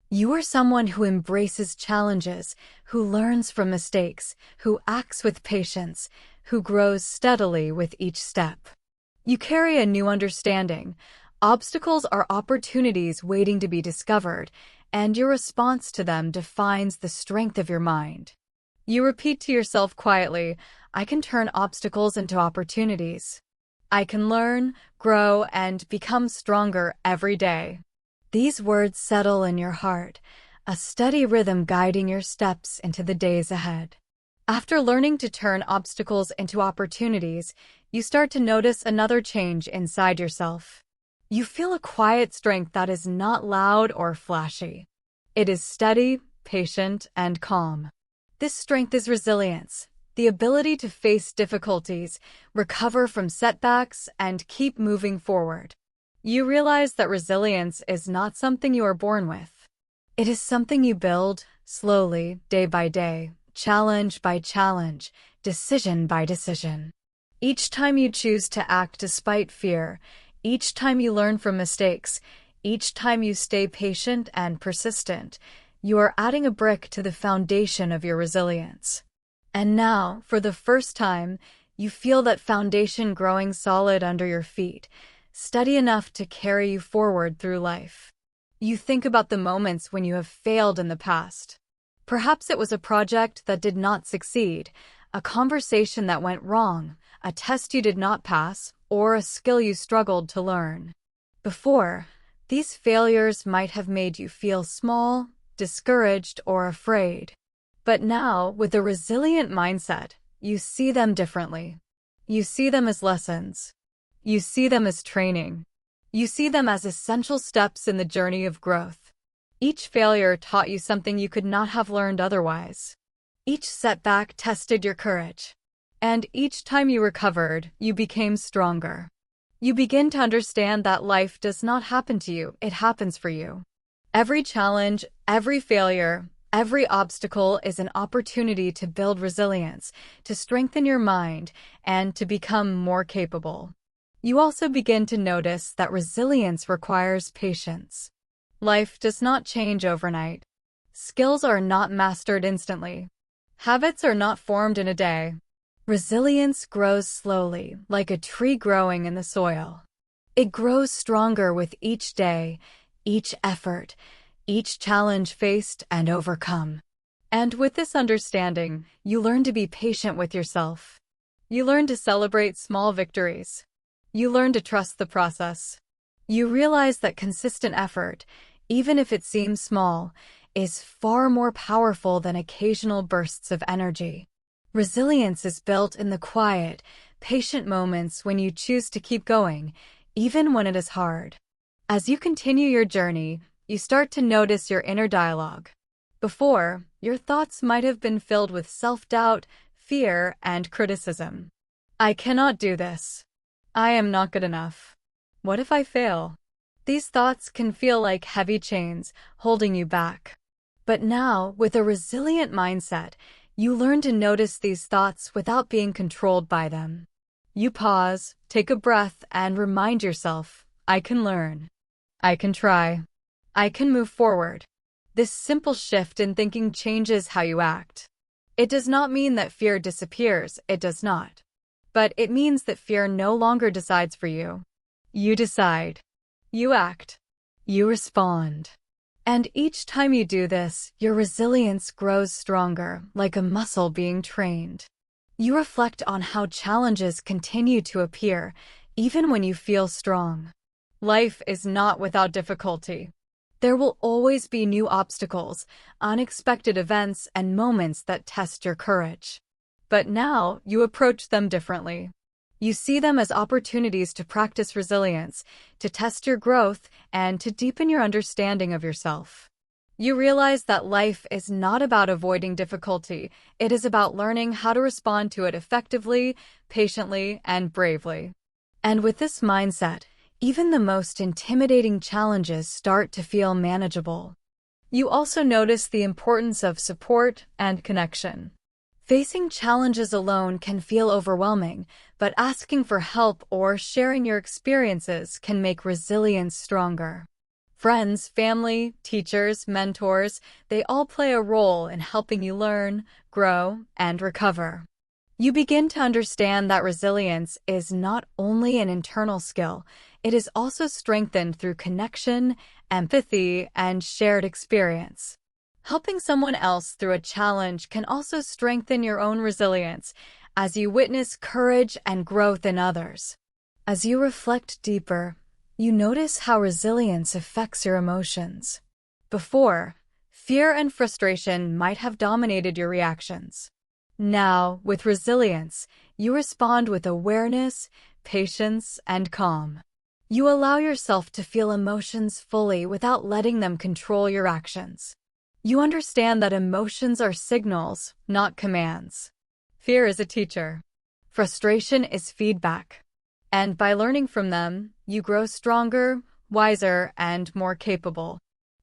You are someone who embraces challenges, who learns from mistakes, who acts with patience, who grows steadily with each step. You carry a new understanding. Obstacles are opportunities waiting to be discovered, and your response to them defines the strength of your mind. You repeat to yourself quietly, I can turn obstacles into opportunities. I can learn, grow, and become stronger every day. These words settle in your heart, a steady rhythm guiding your steps into the days ahead. After learning to turn obstacles into opportunities, you start to notice another change inside yourself. You feel a quiet strength that is not loud or flashy. It is steady, patient, and calm. This strength is resilience, the ability to face difficulties, recover from setbacks, and keep moving forward. You realize that resilience is not something you are born with. It is something you build, slowly, day by day, challenge by challenge, decision by decision. Each time you choose to act despite fear, each time you learn from mistakes, each time you stay patient and persistent, you are adding a brick to the foundation of your resilience. And now, for the first time, you feel that foundation growing solid under your feet, steady enough to carry you forward through life. You think about the moments when you have failed in the past. Perhaps it was a project that did not succeed, a conversation that went wrong, a test you did not pass, or a skill you struggled to learn. Before, these failures might have made you feel small, discouraged, or afraid. But now, with a resilient mindset, you see them differently. You see them as lessons. You see them as training. You see them as essential steps in the journey of growth. Each failure taught you something you could not have learned otherwise. Each setback tested your courage. And each time you recovered, you became stronger. You begin to understand that life does not happen to you, it happens for you. Every challenge, every failure, every obstacle is an opportunity to build resilience, to strengthen your mind, and to become more capable. You also begin to notice that resilience requires patience. Life does not change overnight. Skills are not mastered instantly. Habits are not formed in a day. Resilience grows slowly, like a tree growing in the soil. It grows stronger with each day, each effort, each challenge faced and overcome. And with this understanding, you learn to be patient with yourself. You learn to celebrate small victories. You learn to trust the process. You realize that consistent effort, even if it seems small, is far more powerful than occasional bursts of energy. Resilience is built in the quiet, patient moments when you choose to keep going, even when it is hard. As you continue your journey, you start to notice your inner dialogue. Before, your thoughts might have been filled with self-doubt, fear, and criticism. I cannot do this. I am not good enough. What if I fail? These thoughts can feel like heavy chains, holding you back. But now, with a resilient mindset, you learn to notice these thoughts without being controlled by them. You pause, take a breath, and remind yourself, I can learn. I can try. I can move forward. This simple shift in thinking changes how you act. It does not mean that fear disappears, it does not. But it means that fear no longer decides for you. You decide. You act. You respond. And each time you do this, your resilience grows stronger, like a muscle being trained. You reflect on how challenges continue to appear, even when you feel strong. Life is not without difficulty. There will always be new obstacles, unexpected events, and moments that test your courage. But now, you approach them differently. You see them as opportunities to practice resilience, to test your growth, and to deepen your understanding of yourself. You realize that life is not about avoiding difficulty, it is about learning how to respond to it effectively, patiently, and bravely. And with this mindset, even the most intimidating challenges start to feel manageable. You also notice the importance of support and connection. Facing challenges alone can feel overwhelming, but asking for help or sharing your experiences can make resilience stronger. Friends, family, teachers, mentors, they all play a role in helping you learn, grow, and recover. You begin to understand that resilience is not only an internal skill, it is also strengthened through connection, empathy, and shared experience. Helping someone else through a challenge can also strengthen your own resilience as you witness courage and growth in others. As you reflect deeper, you notice how resilience affects your emotions. Before, fear and frustration might have dominated your reactions. Now, with resilience, you respond with awareness, patience, and calm. You allow yourself to feel emotions fully without letting them control your actions. You understand that emotions are signals, not commands. Fear is a teacher. Frustration is feedback. And by learning from them, you grow stronger, wiser, and more capable.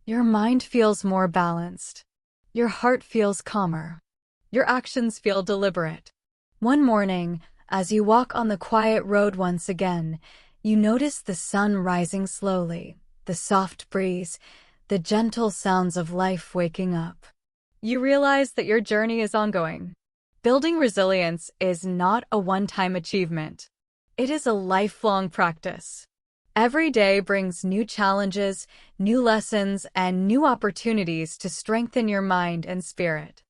Your mind feels more balanced. Your heart feels calmer. Your actions feel deliberate. One morning, as you walk on the quiet road once again, you notice the sun rising slowly, the soft breeze, the gentle sounds of life waking up. You realize that your journey is ongoing. Building resilience is not a one-time achievement. It is a lifelong practice. Every day brings new challenges, new lessons, and new opportunities to strengthen your mind and spirit.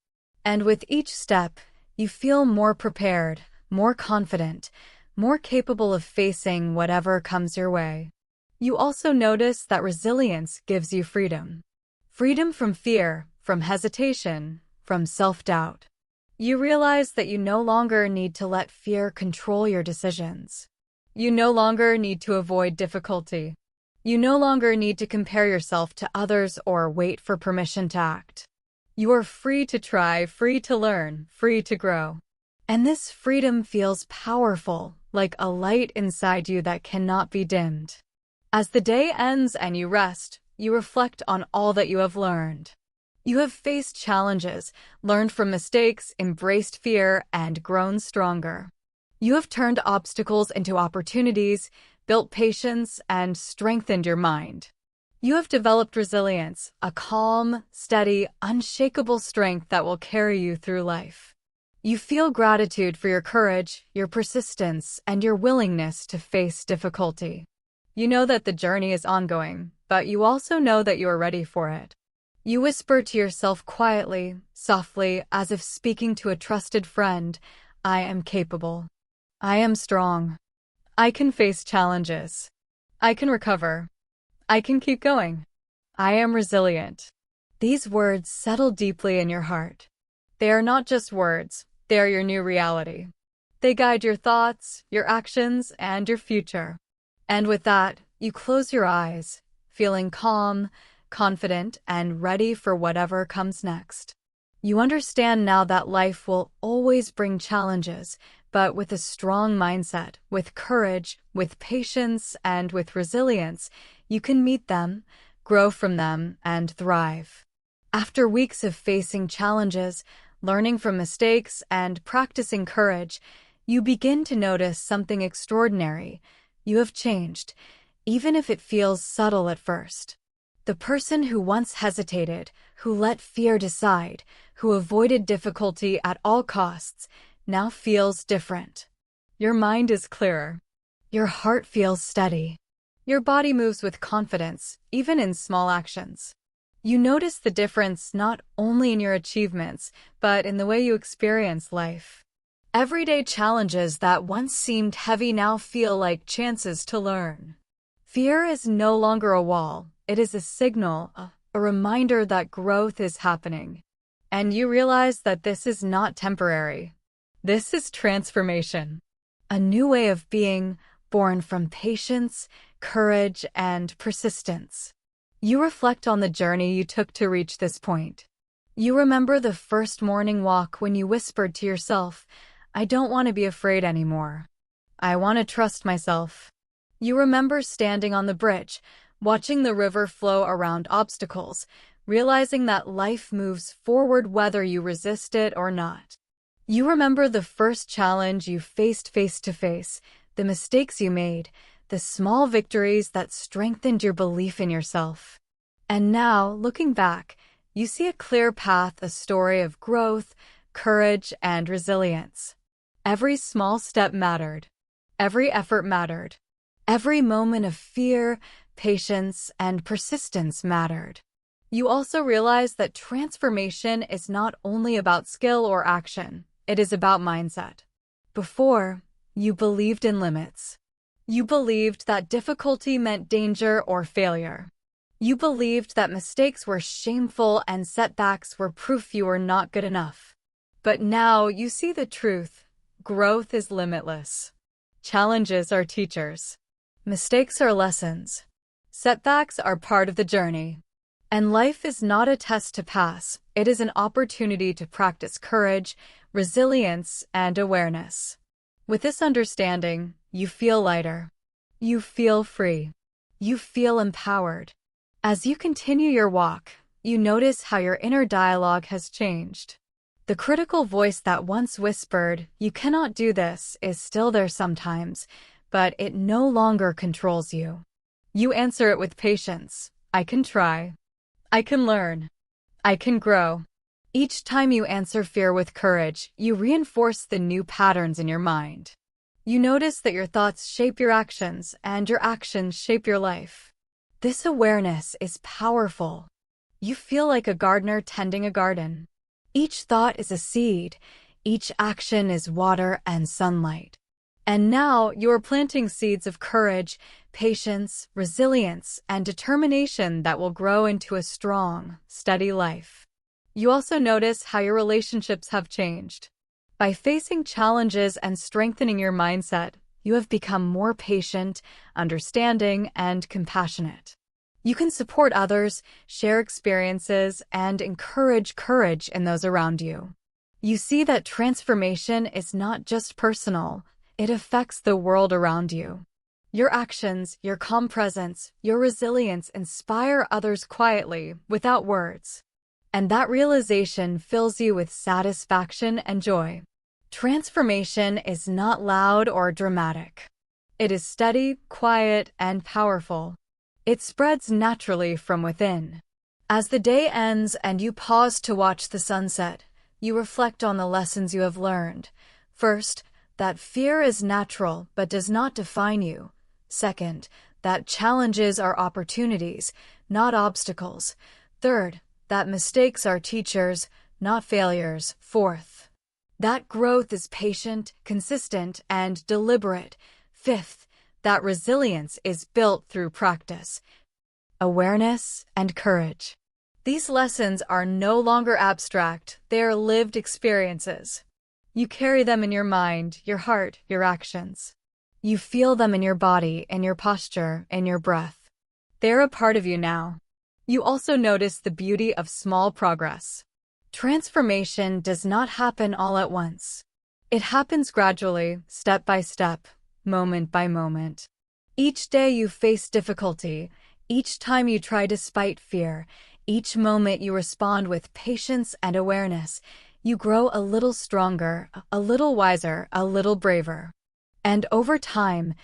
And with each step, you feel more prepared, more confident, more capable of facing whatever comes your way. You also notice that resilience gives you freedom. Freedom from fear, from hesitation, from self-doubt. You realize that you no longer need to let fear control your decisions. You no longer need to avoid difficulty. You no longer need to compare yourself to others or wait for permission to act. You are free to try, free to learn, free to grow. And this freedom feels powerful, like a light inside you that cannot be dimmed. As the day ends and you rest, you reflect on all that you have learned. You have faced challenges, learned from mistakes, embraced fear, and grown stronger. You have turned obstacles into opportunities, built patience, and strengthened your mind. You have developed resilience, a calm, steady, unshakable strength that will carry you through life. You feel gratitude for your courage, your persistence, and your willingness to face difficulty. You know that the journey is ongoing, but you also know that you are ready for it. You whisper to yourself quietly, softly, as if speaking to a trusted friend, "I am capable. I am strong. I can face challenges. I can recover. I can keep going. I am resilient." These words settle deeply in your heart. They are not just words, they are your new reality. They guide your thoughts, your actions, and your future. And with that, you close your eyes, feeling calm, confident, and ready for whatever comes next. You understand now that life will always bring challenges, but with a strong mindset, with courage, with patience, and with resilience, you can meet them, grow from them, and thrive. After weeks of facing challenges, learning from mistakes, and practicing courage, you begin to notice something extraordinary. You have changed, even if it feels subtle at first. The person who once hesitated, who let fear decide, who avoided difficulty at all costs, now feels different. Your mind is clearer. Your heart feels steady. Your body moves with confidence, even in small actions. You notice the difference not only in your achievements, but in the way you experience life. Everyday challenges that once seemed heavy now feel like chances to learn. Fear is no longer a wall. It is a signal, a reminder that growth is happening. And you realize that this is not temporary. This is transformation. A new way of being, born from patience, courage, and persistence. You reflect on the journey you took to reach this point. You remember the first morning walk when you whispered to yourself, "I don't want to be afraid anymore. I want to trust myself." You remember standing on the bridge, watching the river flow around obstacles, realizing that life moves forward whether you resist it or not. You remember the first challenge you faced face to face, the mistakes you made, the small victories that strengthened your belief in yourself. And now, looking back, you see a clear path, a story of growth, courage, and resilience. Every small step mattered. Every effort mattered. Every moment of fear, patience, and persistence mattered. You also realize that transformation is not only about skill or action, it is about mindset. Before, you believed in limits. You believed that difficulty meant danger or failure. You believed that mistakes were shameful and setbacks were proof you were not good enough. But now you see the truth. Growth is limitless. Challenges are teachers. Mistakes are lessons. Setbacks are part of the journey. And life is not a test to pass, it is an opportunity to practice courage, resilience, and awareness. With this understanding, you feel lighter. You feel free. You feel empowered. As you continue your walk, you notice how your inner dialogue has changed. The critical voice that once whispered, "You cannot do this," is still there sometimes, but it no longer controls you. You answer it with patience. I can try. I can learn. I can grow. Each time you answer fear with courage, you reinforce the new patterns in your mind. You notice that your thoughts shape your actions, and your actions shape your life. This awareness is powerful. You feel like a gardener tending a garden. Each thought is a seed. Each action is water and sunlight. And now you are planting seeds of courage, patience, resilience, and determination that will grow into a strong, steady life. You also notice how your relationships have changed. By facing challenges and strengthening your mindset, you have become more patient, understanding, and compassionate. You can support others, share experiences, and encourage courage in those around you. You see that transformation is not just personal. It affects the world around you. Your actions, your calm presence, your resilience inspire others quietly, without words. And that realization fills you with satisfaction and joy. Transformation is not loud or dramatic. It is steady, quiet, and powerful. It spreads naturally from within. As the day ends and you pause to watch the sunset, you reflect on the lessons you have learned. First, that fear is natural but does not define you. Second, that challenges are opportunities, not obstacles. Third, that mistakes are teachers, not failures. Fourth, that growth is patient, consistent, and deliberate. Fifth, that resilience is built through practice, awareness, and courage. These lessons are no longer abstract, they are lived experiences. You carry them in your mind, your heart, your actions. You feel them in your body, in your posture, in your breath. They're a part of you now. You also notice the beauty of small progress. Transformation does not happen all at once. It happens gradually, step by step, moment by moment. Each day you face difficulty, each time you try despite fear, each moment you respond with patience and awareness. You grow a little stronger, a little wiser, a little braver. And over time,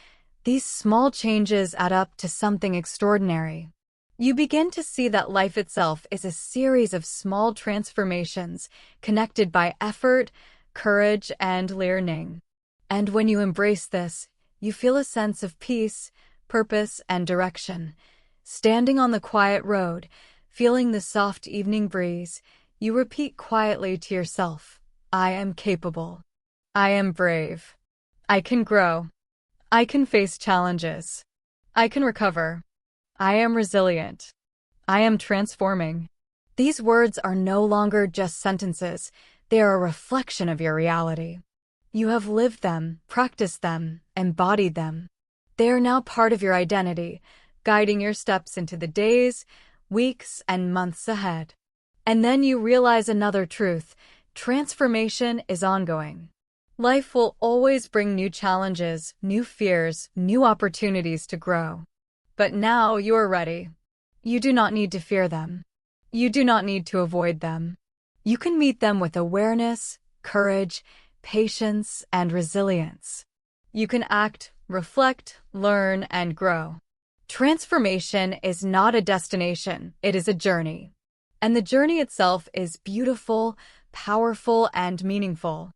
these small changes add up to something extraordinary. You begin to see that life itself is a series of small transformations connected by effort, courage, and learning. And when you embrace this, you feel a sense of peace, purpose, and direction. Standing on the quiet road, feeling the soft evening breeze, you repeat quietly to yourself, I am capable. I am brave. I can grow. I can face challenges. I can recover. I am resilient. I am transforming. These words are no longer just sentences. They are a reflection of your reality. You have lived them, practiced them, embodied them. They are now part of your identity, guiding your steps into the days, weeks, and months ahead. And then you realize another truth: transformation is ongoing. Life will always bring new challenges, new fears, new opportunities to grow. But now you are ready. You do not need to fear them. You do not need to avoid them. You can meet them with awareness, courage, patience, and resilience. You can act, reflect, learn, and grow. Transformation is not a destination, it is a journey. And the journey itself is beautiful, powerful, and meaningful.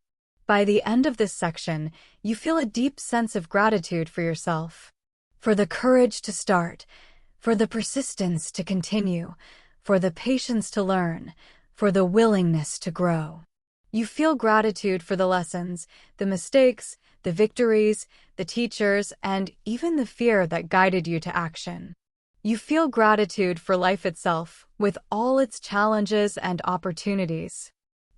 By the end of this section, you feel a deep sense of gratitude for yourself, for the courage to start, for the persistence to continue, for the patience to learn, for the willingness to grow. You feel gratitude for the lessons, the mistakes, the victories, the teachers, and even the fear that guided you to action. You feel gratitude for life itself, with all its challenges and opportunities.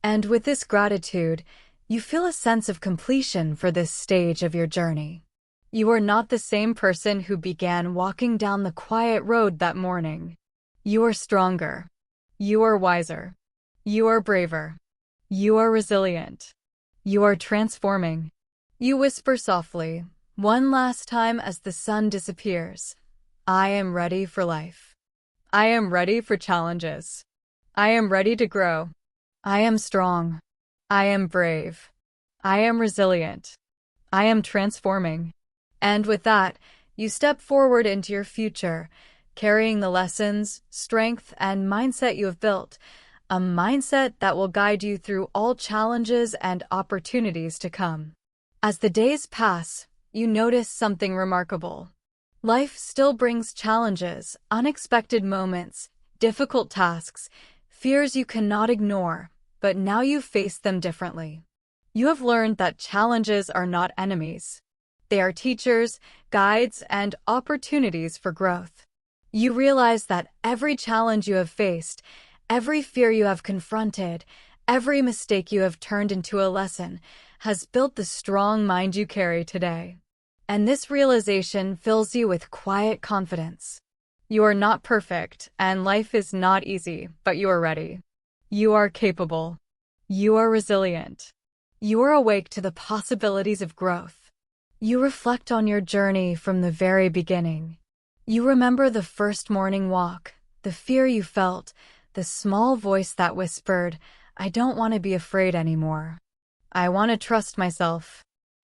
And with this gratitude, you feel a sense of completion for this stage of your journey. You are not the same person who began walking down the quiet road that morning. You are stronger. You are wiser. You are braver. You are resilient. You are transforming. You whisper softly, one last time as the sun disappears. I am ready for life. I am ready for challenges. I am ready to grow. I am strong. I am brave. I am resilient. I am transforming. And with that, you step forward into your future, carrying the lessons, strength, and mindset you have built, a mindset that will guide you through all challenges and opportunities to come. As the days pass, you notice something remarkable. Life still brings challenges, unexpected moments, difficult tasks, fears you cannot ignore, but now you face them differently. You have learned that challenges are not enemies. They are teachers, guides, and opportunities for growth. You realize that every challenge you have faced, every fear you have confronted, every mistake you have turned into a lesson, has built the strong mind you carry today. And this realization fills you with quiet confidence. You are not perfect, and life is not easy, but you are ready. You are capable. You are resilient. You are awake to the possibilities of growth. You reflect on your journey from the very beginning. You remember the first morning walk, the fear you felt, the small voice that whispered, I don't want to be afraid anymore. I want to trust myself.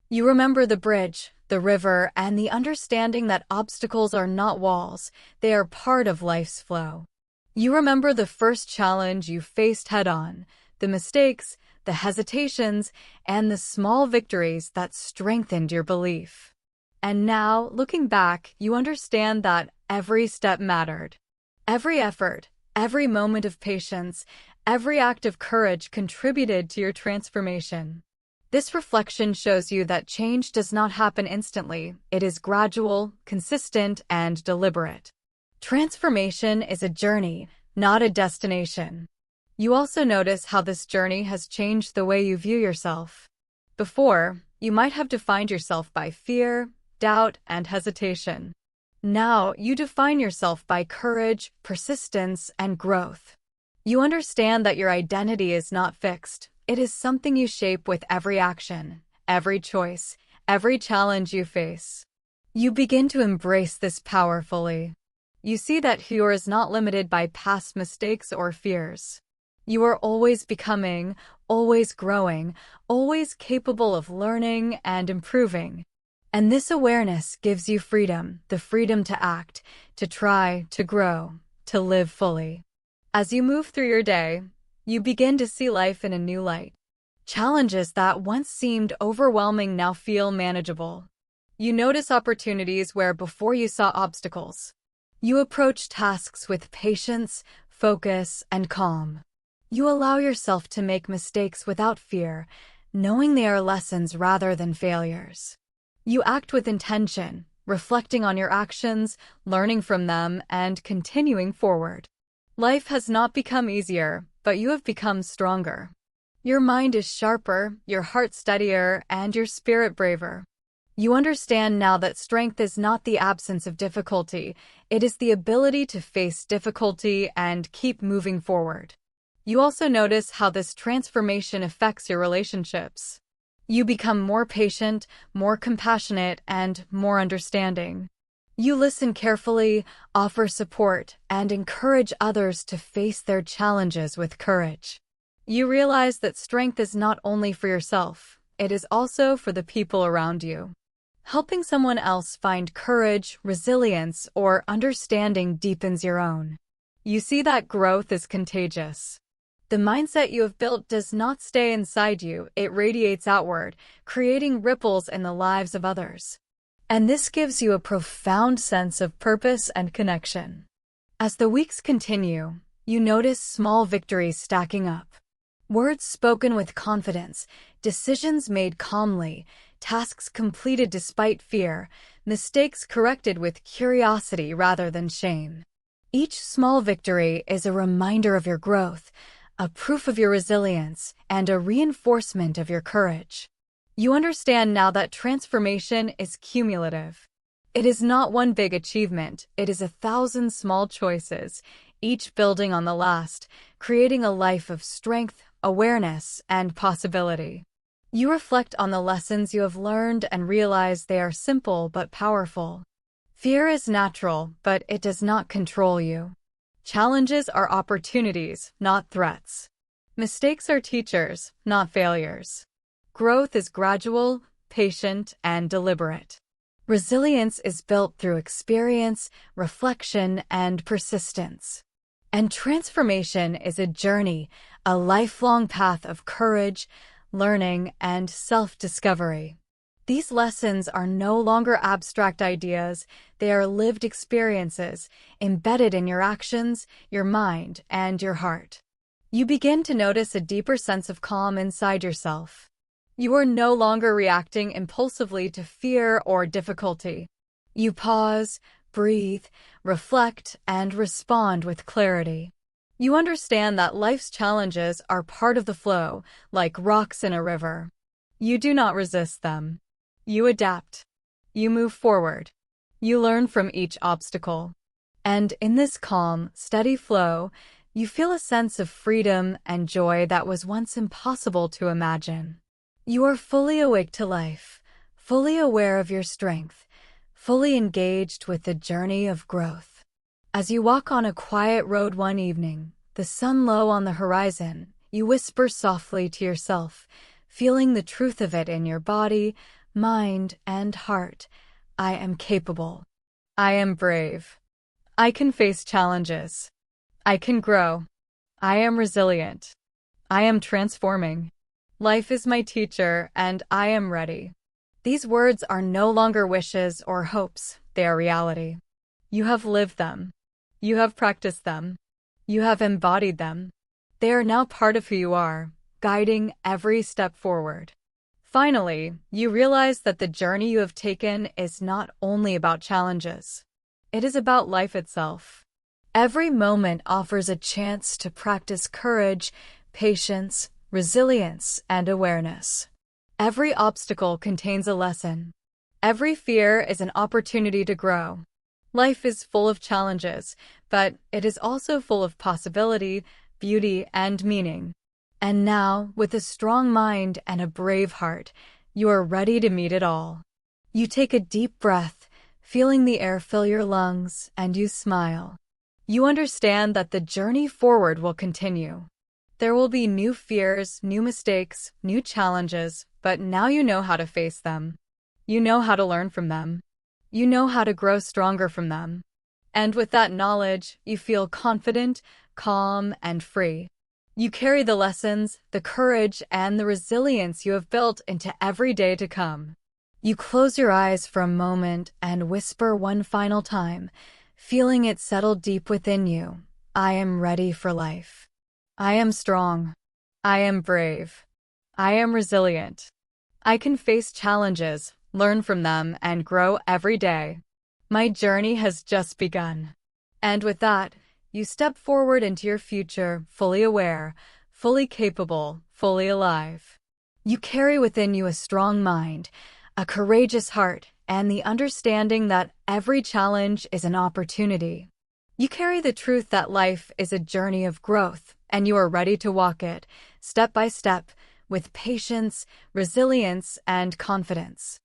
You remember the bridge, the river, and the understanding that obstacles are not walls, they are part of life's flow. You remember the first challenge you faced head-on, the mistakes, the hesitations, and the small victories that strengthened your belief. And now, looking back, you understand that every step mattered. Every effort, every moment of patience, every act of courage contributed to your transformation. This reflection shows you that change does not happen instantly. It is gradual, consistent, and deliberate. Transformation is a journey, not a destination. You also notice how this journey has changed the way you view yourself. Before, you might have defined yourself by fear, doubt, and hesitation. Now, you define yourself by courage, persistence, and growth. You understand that your identity is not fixed. It is something you shape with every action, every choice, every challenge you face. You begin to embrace this powerfully. You see that who you are is not limited by past mistakes or fears. You are always becoming, always growing, always capable of learning and improving. And this awareness gives you freedom, the freedom to act, to try, to grow, to live fully. As you move through your day, you begin to see life in a new light. Challenges that once seemed overwhelming now feel manageable. You notice opportunities where before you saw obstacles. You approach tasks with patience, focus, and calm. You allow yourself to make mistakes without fear, knowing they are lessons rather than failures. You act with intention, reflecting on your actions, learning from them, and continuing forward. Life has not become easier, but you have become stronger. Your mind is sharper, your heart steadier, and your spirit braver. You understand now that strength is not the absence of difficulty, it is the ability to face difficulty and keep moving forward. You also notice how this transformation affects your relationships. You become more patient, more compassionate, and more understanding. You listen carefully, offer support, and encourage others to face their challenges with courage. You realize that strength is not only for yourself, it is also for the people around you. Helping someone else find courage, resilience, or understanding deepens your own. You see that growth is contagious. The mindset you have built does not stay inside you, it radiates outward, creating ripples in the lives of others. And this gives you a profound sense of purpose and connection. As the weeks continue, you notice small victories stacking up. Words spoken with confidence, decisions made calmly, tasks completed despite fear, mistakes corrected with curiosity rather than shame. Each small victory is a reminder of your growth, a proof of your resilience, and a reinforcement of your courage. You understand now that transformation is cumulative. It is not one big achievement, it is 1,000 small choices, each building on the last, creating a life of strength, awareness, and possibility. You reflect on the lessons you have learned and realize they are simple but powerful. Fear is natural, but it does not control you. Challenges are opportunities, not threats. Mistakes are teachers, not failures. Growth is gradual, patient, and deliberate. Resilience is built through experience, reflection, and persistence. And transformation is a journey, a lifelong path of courage, learning, and self-discovery. These lessons are no longer abstract ideas, they are lived experiences, embedded in your actions, your mind, and your heart. You begin to notice a deeper sense of calm inside yourself. You are no longer reacting impulsively to fear or difficulty. You pause, breathe, reflect, and respond with clarity. You understand that life's challenges are part of the flow, like rocks in a river. You do not resist them. You adapt. You move forward. You learn from each obstacle. And in this calm, steady flow, you feel a sense of freedom and joy that was once impossible to imagine. You are fully awake to life, fully aware of your strength, fully engaged with the journey of growth. As you walk on a quiet road one evening, the sun low on the horizon, you whisper softly to yourself, feeling the truth of it in your body, mind, and heart. I am capable. I am brave. I can face challenges. I can grow. I am resilient. I am transforming. Life is my teacher, and I am ready. These words are no longer wishes or hopes, they are reality. You have lived them. You have practiced them. You have embodied them. They are now part of who you are, guiding every step forward. Finally, you realize that the journey you have taken is not only about challenges. It is about life itself. Every moment offers a chance to practice courage, patience, resilience, and awareness. Every obstacle contains a lesson. Every fear is an opportunity to grow. Life is full of challenges, but it is also full of possibility, beauty, and meaning. And now, with a strong mind and a brave heart, you are ready to meet it all. You take a deep breath, feeling the air fill your lungs, and you smile. You understand that the journey forward will continue. There will be new fears, new mistakes, new challenges, but now you know how to face them. You know how to learn from them. You know how to grow stronger from them. And with that knowledge, you feel confident, calm, and free. You carry the lessons, the courage, and the resilience you have built into every day to come. You close your eyes for a moment and whisper one final time, feeling it settle deep within you. I am ready for life. I am strong. I am brave. I am resilient. I can face challenges, learn from them, and grow every day. My journey has just begun. And with that, you step forward into your future, fully aware, fully capable, fully alive. You carry within you a strong mind, a courageous heart, and the understanding that every challenge is an opportunity. You carry the truth that life is a journey of growth, and you are ready to walk it, step by step, with patience, resilience, and confidence.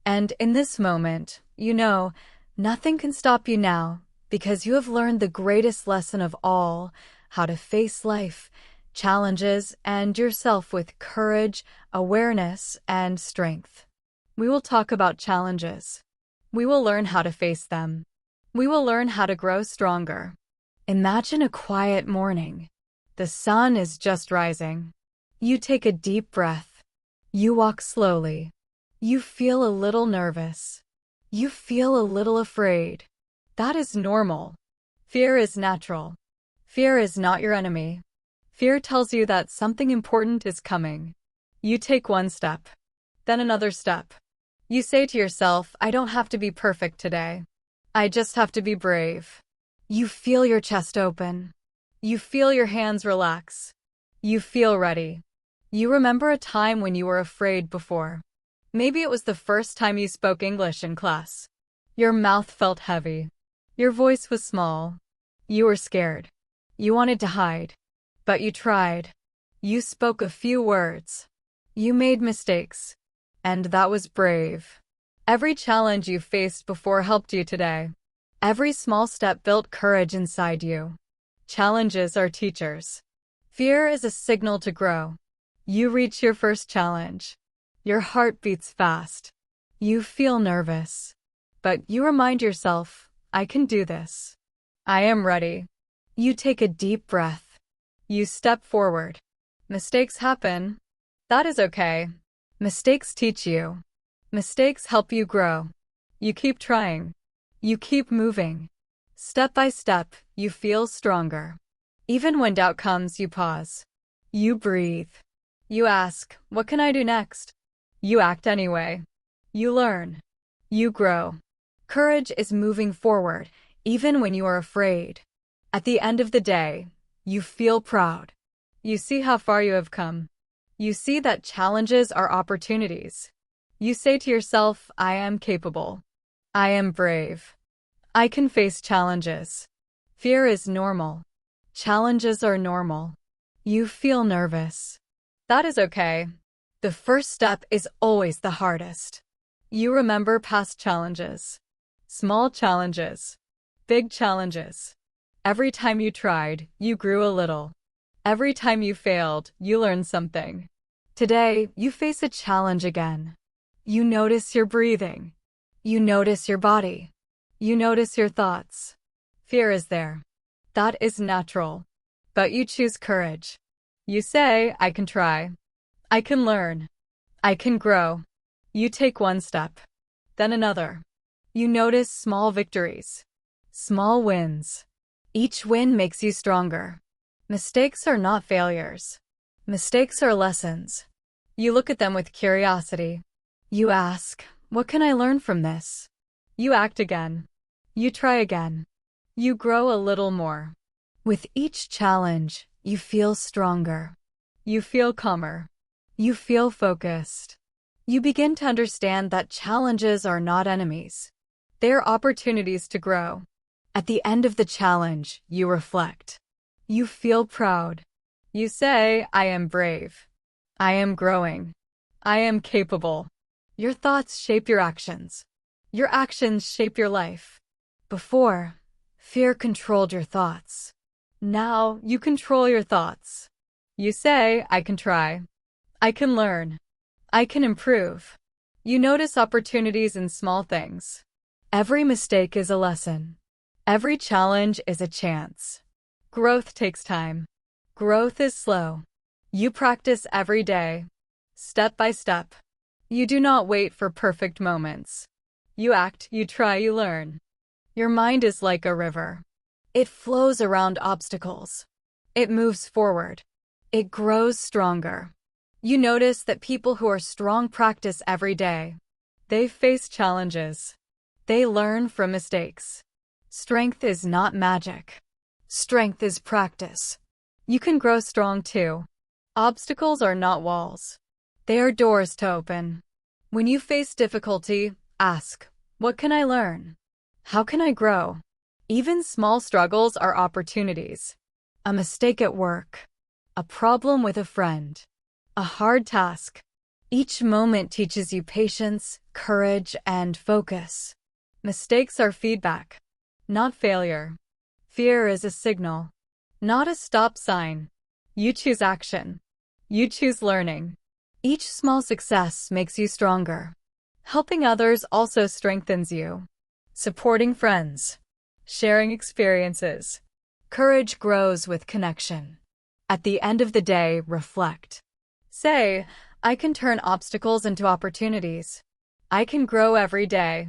And in this moment, you know, nothing can stop you now, because you have learned the greatest lesson of all, how to face life, challenges, and yourself with courage, awareness, and strength. We will talk about challenges. We will learn how to face them. We will learn how to grow stronger. Imagine a quiet morning. The sun is just rising. You take a deep breath. You walk slowly. You feel a little nervous. You feel a little afraid. That is normal. Fear is natural. Fear is not your enemy. Fear tells you that something important is coming. You take one step, then another step. You say to yourself, I don't have to be perfect today. I just have to be brave. You feel your chest open. You feel your hands relax. You feel ready. You remember a time when you were afraid before. Maybe it was the first time you spoke English in class. Your mouth felt heavy. Your voice was small. You were scared. You wanted to hide. But you tried. You spoke a few words. You made mistakes. And that was brave. Every challenge you faced before helped you today. Every small step built courage inside you. Challenges are teachers. Fear is a signal to grow. You reach your first challenge. Your heart beats fast. You feel nervous. But you remind yourself, I can do this. I am ready. You take a deep breath. You step forward. Mistakes happen. That is okay. Mistakes teach you. Mistakes help you grow. You keep trying. You keep moving. Step by step, you feel stronger. Even when doubt comes, you pause. You breathe. You ask, what can I do next? You act anyway. You learn. You grow. Courage is moving forward, even when you are afraid. At the end of the day, you feel proud. You see how far you have come. You see that challenges are opportunities. You say to yourself, I am capable. I am brave. I can face challenges. Fear is normal. Challenges are normal. You feel nervous. That is okay. The first step is always the hardest. You remember past challenges. Small challenges. Big challenges. Every time you tried, you grew a little. Every time you failed, you learned something. Today, you face a challenge again. You notice your breathing. You notice your body. You notice your thoughts. Fear is there. That is natural. But you choose courage. You say, I can try. I can learn. I can grow. You take one step, then another. You notice small victories. Small wins. Each win makes you stronger. Mistakes are not failures. Mistakes are lessons. You look at them with curiosity. You ask, what can I learn from this? You act again. You try again. You grow a little more. With each challenge, you feel stronger. You feel calmer. You feel focused. You begin to understand that challenges are not enemies. They are opportunities to grow. At the end of the challenge, you reflect. You feel proud. You say, I am brave. I am growing. I am capable. Your thoughts shape your actions. Your actions shape your life. Before, fear controlled your thoughts. Now, you control your thoughts. You say, I can try. I can learn. I can improve. You notice opportunities in small things. Every mistake is a lesson. Every challenge is a chance. Growth takes time. Growth is slow. You practice every day, step by step. You do not wait for perfect moments. You act, you try, you learn. Your mind is like a river. It flows around obstacles. It moves forward. It grows stronger. You notice that people who are strong practice every day. They face challenges. They learn from mistakes. Strength is not magic. Strength is practice. You can grow strong too. Obstacles are not walls. They are doors to open. When you face difficulty, ask, what can I learn? How can I grow? Even small struggles are opportunities. A mistake at work. A problem with a friend. A hard task. Each moment teaches you patience, courage, and focus. Mistakes are feedback, not failure. Fear is a signal, not a stop sign. You choose action. You choose learning. Each small success makes you stronger. Helping others also strengthens you. Supporting friends. Sharing experiences. Courage grows with connection. At the end of the day, reflect. Say, I can turn obstacles into opportunities. I can grow every day.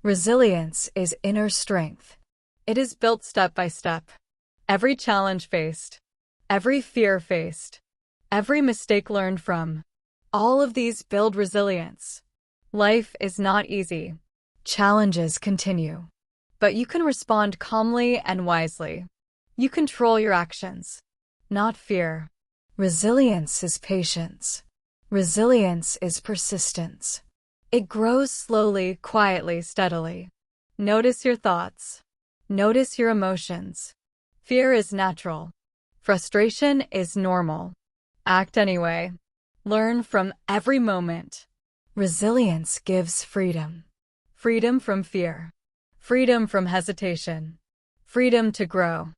Resilience is inner strength. It is built step by step. Every challenge faced. Every fear faced. Every mistake learned from. All of these build resilience. Life is not easy. Challenges continue. But you can respond calmly and wisely. You control your actions, not fear. Resilience is patience. Resilience is persistence. It grows slowly, quietly, steadily. Notice your thoughts. Notice your emotions. Fear is natural. Frustration is normal. Act anyway. Learn from every moment. Resilience gives freedom. Freedom from fear. Freedom from hesitation. Freedom to grow.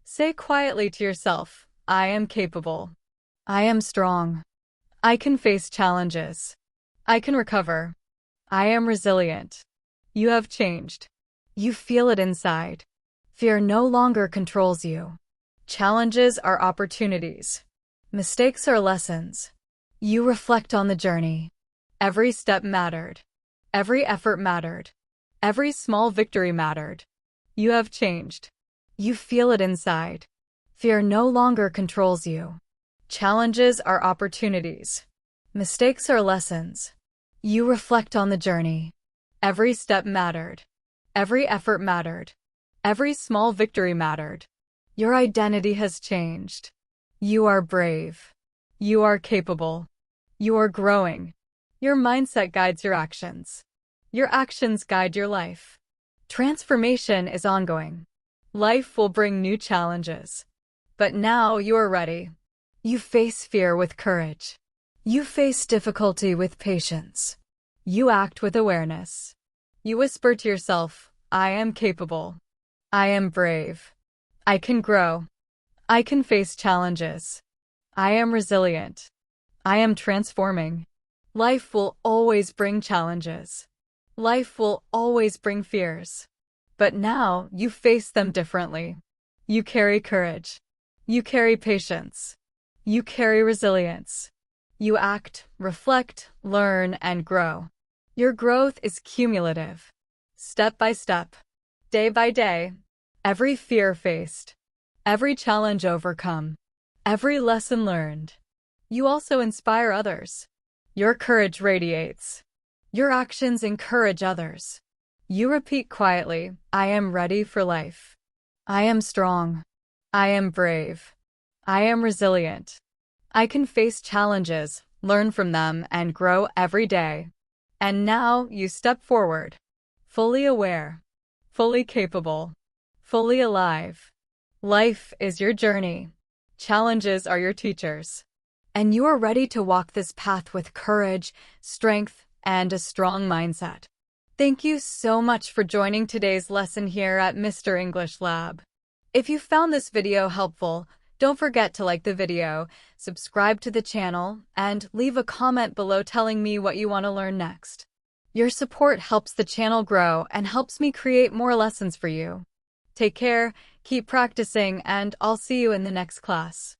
Say quietly to yourself, I am capable. I am strong. I can face challenges. I can recover. I am resilient. You have changed. You feel it inside. Fear no longer controls you. Challenges are opportunities. Mistakes are lessons. You reflect on the journey. Every step mattered. Every effort mattered. Every small victory mattered. You have changed. You feel it inside. Fear no longer controls you. Challenges are opportunities. Mistakes are lessons. You reflect on the journey. Every step mattered. Every effort mattered. Every small victory mattered. Your identity has changed. You are brave. You are capable. You are growing. Your mindset guides your actions. Your actions guide your life. Transformation is ongoing. Life will bring new challenges. But now you are ready. You face fear with courage. You face difficulty with patience. You act with awareness. You whisper to yourself, I am capable. I am brave. I can grow. I can face challenges. I am resilient. I am transforming. Life will always bring challenges. Life will always bring fears. But now you face them differently. You carry courage. You carry patience. You carry resilience. You act, reflect, learn, and grow. Your growth is cumulative. Step by step. Day by day. Every fear faced. Every challenge overcome. Every lesson learned. You also inspire others. Your courage radiates. Your actions encourage others. You repeat quietly, I am ready for life. I am strong. I am brave. I am resilient. I can face challenges, learn from them, and grow every day. And now you step forward. Fully aware. Fully capable. Fully alive. Life is your journey. Challenges are your teachers. And you are ready to walk this path with courage, strength, and a strong mindset. Thank you so much for joining today's lesson here at Mr. English Lab. If you found this video helpful, don't forget to like the video, subscribe to the channel, and leave a comment below telling me what you want to learn next. Your support helps the channel grow and helps me create more lessons for you. Take care, keep practicing, and I'll see you in the next class.